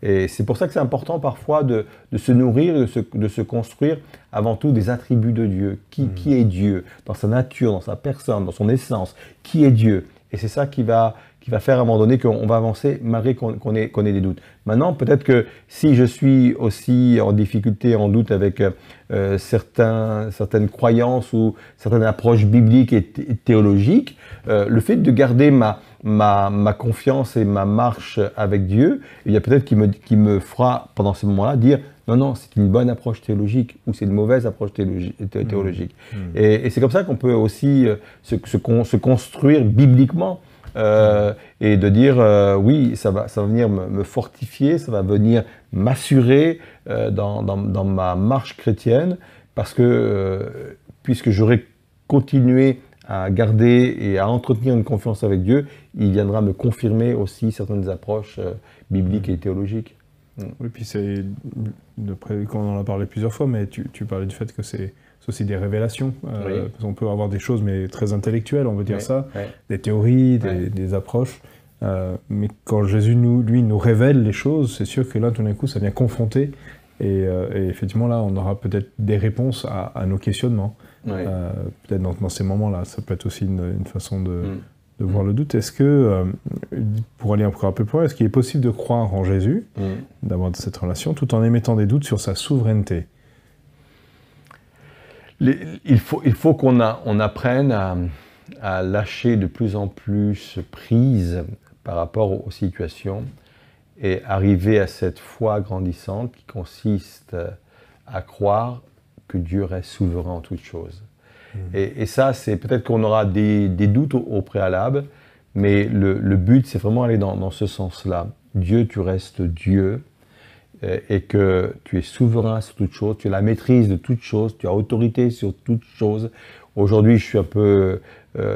Et c'est pour ça que c'est important parfois de se nourrir, de se construire avant tout des attributs de Dieu. Qui est Dieu? Dans sa nature, dans sa personne, dans son essence. Qui est Dieu? Et c'est ça qui va faire à un moment donné qu'on va avancer malgré qu'on ait des doutes. Maintenant, peut-être que si je suis aussi en difficulté, en doute avec certaines croyances ou certaines approches bibliques et théologiques, le fait de garder ma confiance et ma marche avec Dieu, il y a peut-être qui me fera pendant ce moment-là dire non, c'est une bonne approche théologique ou c'est une mauvaise approche théologique. Et c'est comme ça qu'on peut aussi se construire bibliquement. Et de dire oui, ça va venir me fortifier, ça va venir m'assurer dans ma marche chrétienne, parce que puisque j'aurai continué à garder et à entretenir une confiance avec Dieu, il viendra me confirmer aussi certaines approches bibliques et théologiques. Oui, puis quand on en a parlé plusieurs fois, mais tu parlais du fait que c'est aussi des révélations. Oui. On peut avoir des choses, mais très intellectuelles, on veut dire ça, oui. des théories, des approches. Mais quand Jésus, lui, nous révèle les choses, c'est sûr que là, tout d'un coup, ça vient confronter. Et effectivement, là, on aura peut-être des réponses à nos questionnements. Oui. Peut-être dans ces moments-là. Ça peut être aussi une façon de voir le doute. Est-ce que, pour aller encore un peu plus loin, est-ce qu'il est possible de croire en Jésus, d'avoir cette relation, tout en émettant des doutes sur sa souveraineté? Il faut qu'on apprenne à lâcher de plus en plus prise par rapport aux situations et arriver à cette foi grandissante qui consiste à croire que Dieu reste souverain en toutes choses. Et ça, c'est peut-être qu'on aura des doutes au préalable, mais le but, c'est vraiment aller dans ce sens-là. Dieu, tu restes Dieu, et que tu es souverain sur toutes choses, tu as la maîtrise de toutes choses, tu as autorité sur toutes choses. Aujourd'hui, je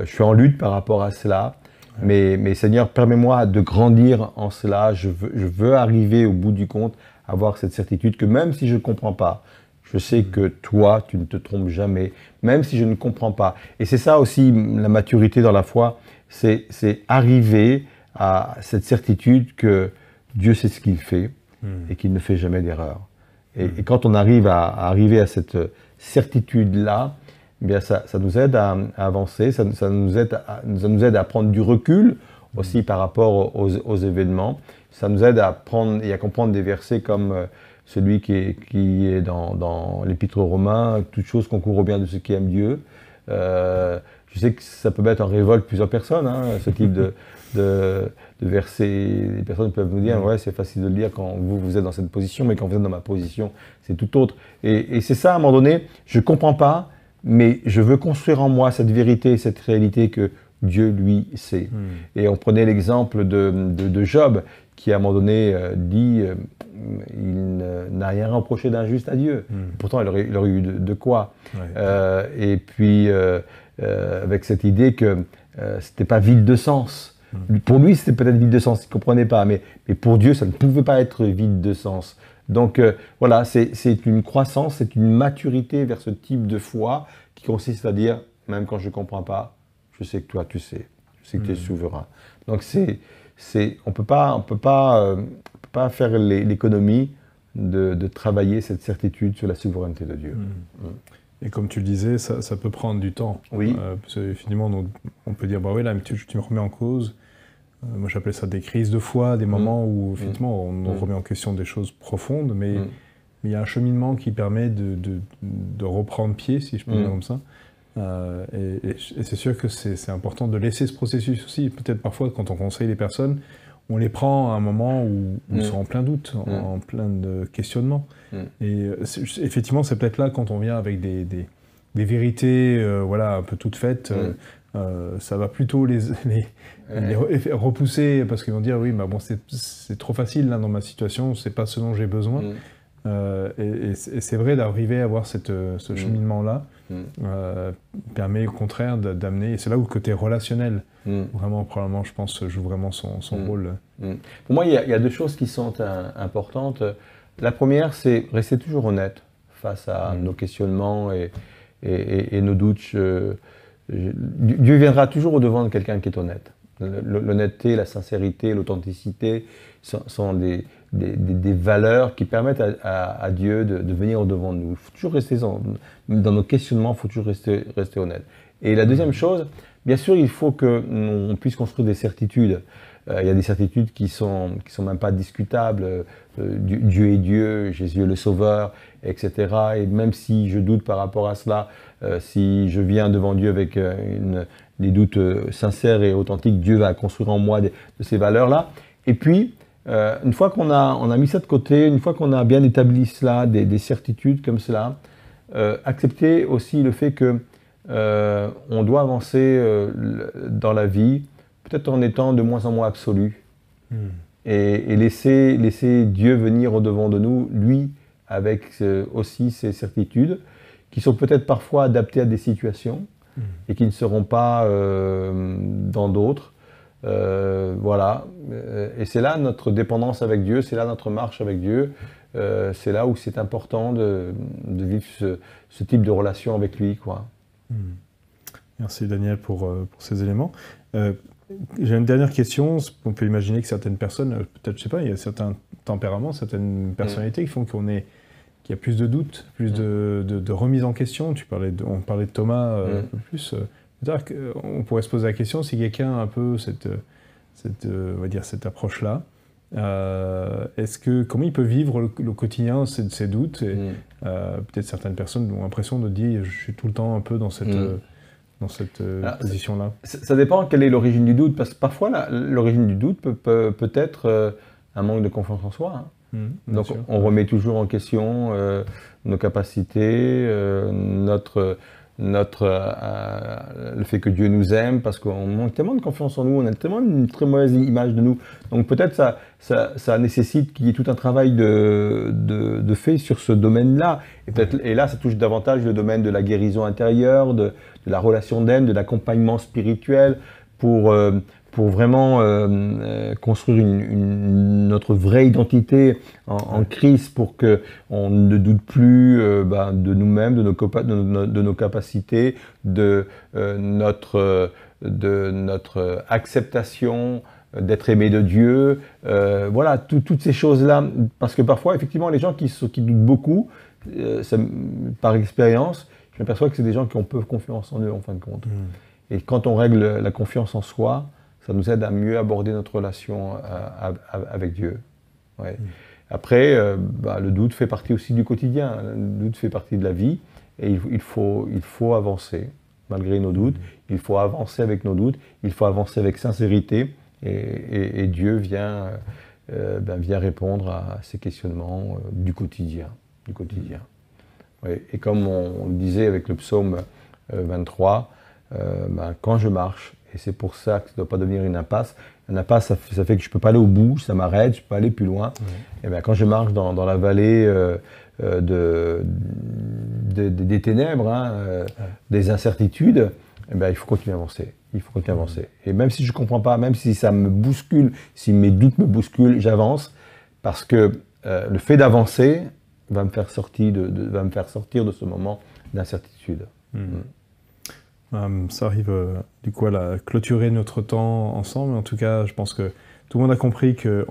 suis en lutte par rapport à cela, mais Seigneur, permets-moi de grandir en cela. Je veux arriver au bout du compte, avoir cette certitude que même si je ne comprends pas, je sais que toi, tu ne te trompes jamais, même si je ne comprends pas. Et c'est ça aussi, la maturité dans la foi, c'est arriver à cette certitude que Dieu sait ce qu'il fait et qu'il ne fait jamais d'erreur. Et quand on arrive à arriver à cette certitude-là, eh bien ça nous aide à avancer, ça nous aide à prendre du recul aussi par rapport aux événements. Ça nous aide à prendre et à comprendre des versets comme celui qui est dans l'Épître aux Romains, toute chose concourt au bien de ceux qui aiment Dieu. Je sais que ça peut mettre en révolte plusieurs personnes, hein, ce type de verset. Les personnes peuvent nous dire, ouais, c'est facile de le lire quand vous êtes dans cette position, mais quand vous êtes dans ma position, c'est tout autre. Et c'est ça, à un moment donné, je ne comprends pas, mais je veux construire en moi cette vérité, cette réalité que Dieu, lui, sait. Et on prenait l'exemple de Job, qui à un moment donné dit, il n'a rien reproché d'injuste à Dieu. Pourtant, il aurait eu de quoi. Ouais. Et puis, avec cette idée que c'était pas vide de sens. Pour lui, c'était peut-être vide de sens, il ne comprenait pas, mais pour Dieu, ça ne pouvait pas être vide de sens. Donc voilà, c'est une croissance, c'est une maturité vers ce type de foi qui consiste à dire, même quand je ne comprends pas, je sais que toi tu sais, je sais que tu es souverain. Donc on peut pas faire l'économie de travailler cette certitude sur la souveraineté de Dieu. Et comme tu le disais, ça peut prendre du temps. Oui. Parce que finalement, on peut dire, bah oui, là, tu me remets en cause. Moi, j'appelle ça des crises de foi, des moments où, effectivement, on remet en question des choses profondes, mais il y a un cheminement qui permet de reprendre pied, si je peux dire comme ça. Et c'est sûr que c'est important de laisser ce processus aussi. Peut-être parfois, quand on conseille les personnes, on les prend à un moment où ils sont en plein doute, en plein de questionnement. Et effectivement, c'est peut-être là, quand on vient avec des vérités voilà, un peu toutes faites, ça va plutôt les repousser, parce qu'ils vont dire, oui, bah bon, c'est trop facile là, dans ma situation, c'est pas ce dont j'ai besoin. Et c'est vrai d'arriver à avoir ce cheminement-là permet au contraire d'amener, et c'est là où le côté relationnel, vraiment, probablement, je pense, joue vraiment son rôle. Pour moi, il y a deux choses qui sont importantes. La première, c'est rester toujours honnête face à nos questionnements et nos doutes. Dieu viendra toujours au-devant de quelqu'un qui est honnête. L'honnêteté, la sincérité, l'authenticité sont des valeurs qui permettent à Dieu de venir au-devant de nous. Il faut toujours rester dans nos questionnements, il faut toujours rester honnête. Et la deuxième chose, bien sûr, il faut qu'on puisse construire des certitudes. Il y a des certitudes qui sont même pas discutables. Dieu est Dieu, Jésus est le Sauveur, etc. Et même si je doute par rapport à cela, si je viens devant Dieu avec des doutes sincères et authentiques, Dieu va construire en moi de ces valeurs-là. Et puis, une fois qu'on a mis ça de côté, une fois qu'on a bien établi cela, des certitudes comme cela, accepter aussi le fait que on doit avancer dans la vie, peut-être en étant de moins en moins absolu, et laisser Dieu venir au-devant de nous, lui, avec aussi ses certitudes, qui sont peut-être parfois adaptées à des situations, et qui ne seront pas dans d'autres. Voilà. Et c'est là notre dépendance avec Dieu, c'est là notre marche avec Dieu, c'est là où c'est important de vivre ce type de relation avec lui, quoi. Merci Daniel pour ces éléments. J'ai une dernière question. On peut imaginer que certaines personnes, peut-être, je sais pas, il y a certains tempéraments, certaines personnalités qui font qu'il y a plus de doutes, plus de remise en question. On parlait de Thomas un peu plus. On pourrait se poser la question si quelqu'un a un peu on va dire cette approche-là. Comment il peut vivre le quotidien, ces doutes et, peut-être certaines personnes ont l'impression de dire je suis tout le temps un peu dans cette position-là. Ça dépend quelle est l'origine du doute, parce que parfois l'origine du doute peut être un manque de confiance en soi. Donc on remet toujours en question nos capacités, le fait que Dieu nous aime, parce qu'on manque tellement de confiance en nous, on a tellement une très mauvaise image de nous. Donc peut-être ça nécessite qu'il y ait tout un travail de fait sur ce domaine-là. Et là, ça touche davantage le domaine de la guérison intérieure, de la relation d'aide, de l'accompagnement spirituel, pour vraiment construire notre vraie identité en Christ, pour qu'on ne doute plus de nous-mêmes, de nos capacités, de notre acceptation d'être aimé de Dieu. Voilà, toutes ces choses-là. Parce que parfois, effectivement, les gens qui doutent beaucoup, par expérience, je m'aperçois que c'est des gens qui ont peu confiance en eux, en fin de compte. Et quand on règle la confiance en soi, ça nous aide à mieux aborder notre relation avec Dieu. Ouais. Après, le doute fait partie aussi du quotidien, le doute fait partie de la vie, et il faut avancer malgré nos doutes, il faut avancer avec nos doutes, il faut avancer avec sincérité, et Dieu vient répondre à ces questionnements du quotidien. Oui. Et comme on le disait avec le psaume 23, quand je marche, et c'est pour ça que ça ne doit pas devenir une impasse. Une impasse, ça fait que je ne peux pas aller au bout, ça m'arrête, je ne peux pas aller plus loin. Et quand je marche dans la vallée des ténèbres, des incertitudes, il faut continuer à avancer. Et même si je ne comprends pas, même si ça me bouscule, si mes doutes me bousculent, j'avance, parce que le fait d'avancer va me faire sortir de ce moment d'incertitude. Ça arrive du coup à clôturer notre temps ensemble. En tout cas, je pense que tout le monde a compris qu'à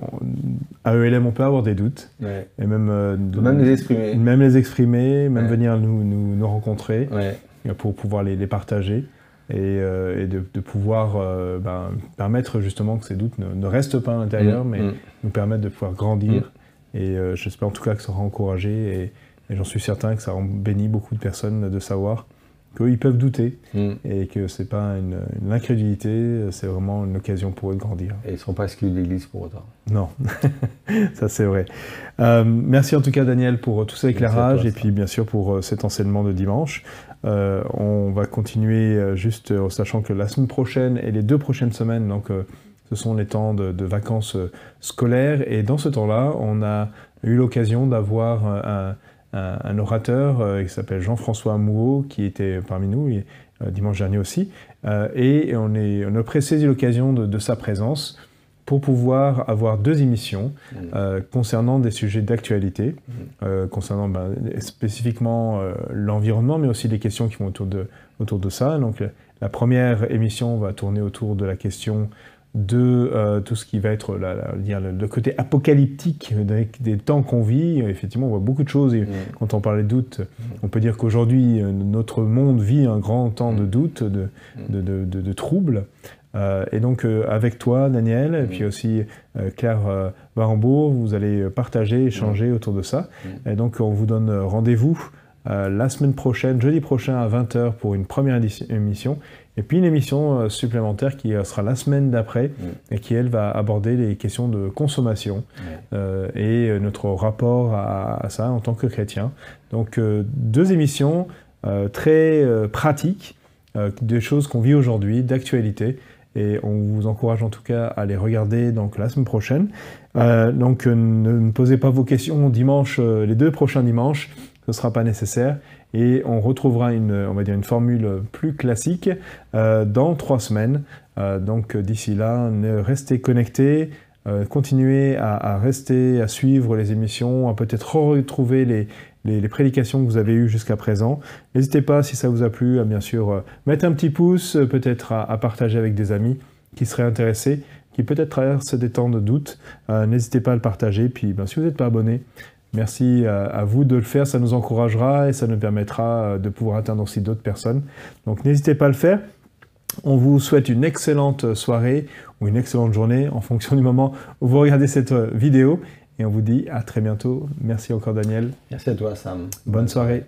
ELM, on peut avoir des doutes. Ouais. Et même les exprimer. Même les exprimer, même venir nous rencontrer pour pouvoir les partager. Et de pouvoir permettre justement que ces doutes ne restent pas à l'intérieur, mais nous permettent de pouvoir grandir. Et j'espère en tout cas que ça aura encouragé, et j'en suis certain que ça aura béni beaucoup de personnes de savoir qu'ils peuvent douter, et que ce n'est pas une incrédulité, c'est vraiment une occasion pour eux de grandir. Et ils ne seront pas exclus de l'Église pour autant. Non, ça c'est vrai. Merci en tout cas Daniel pour tout cet éclairage, et puis bien sûr pour cet enseignement de dimanche. On va continuer juste en sachant que la semaine prochaine et les 2 prochaines semaines, donc ce sont les temps de vacances scolaires, et dans ce temps-là, on a eu l'occasion d'avoir un orateur qui s'appelle Jean-François Mouot, qui était parmi nous dimanche dernier aussi, et on a précisé l'occasion de sa présence pour pouvoir avoir 2 émissions concernant des sujets d'actualité, concernant spécifiquement l'environnement, mais aussi des questions qui vont autour de ça. Donc la première émission va tourner autour de la question de tout ce qui va être le côté apocalyptique des temps qu'on vit. Effectivement, on voit beaucoup de choses, et quand on parle de doute, on peut dire qu'aujourd'hui, notre monde vit un grand temps de doute, de troubles. Et donc, avec toi, Daniel, et puis aussi Claire Barambourg, vous allez partager, échanger autour de ça. Et donc, on vous donne rendez-vous la semaine prochaine, jeudi prochain à 20h pour une première émission. Et puis une émission supplémentaire qui sera la semaine d'après, et qui, elle, va aborder les questions de consommation et notre rapport à ça en tant que chrétien. Donc 2 émissions très pratiques, des choses qu'on vit aujourd'hui, d'actualité, et on vous encourage en tout cas à les regarder donc la semaine prochaine. Donc ne posez pas vos questions dimanche, les 2 prochains dimanches, ce ne sera pas nécessaire. Et on retrouvera une formule plus classique dans 3 semaines. Donc d'ici là, restez connectés, continuez à suivre les émissions, à peut-être retrouver les prédications que vous avez eues jusqu'à présent. N'hésitez pas, si ça vous a plu, à bien sûr mettre un petit pouce, peut-être à partager avec des amis qui seraient intéressés, qui peut-être traversent des temps de doute. N'hésitez pas à le partager. Puis si vous n'êtes pas abonné, merci à vous de le faire, ça nous encouragera et ça nous permettra de pouvoir atteindre aussi d'autres personnes. Donc n'hésitez pas à le faire. On vous souhaite une excellente soirée ou une excellente journée en fonction du moment où vous regardez cette vidéo. Et on vous dit à très bientôt. Merci encore Daniel. Merci à toi Sam. Bonne soirée.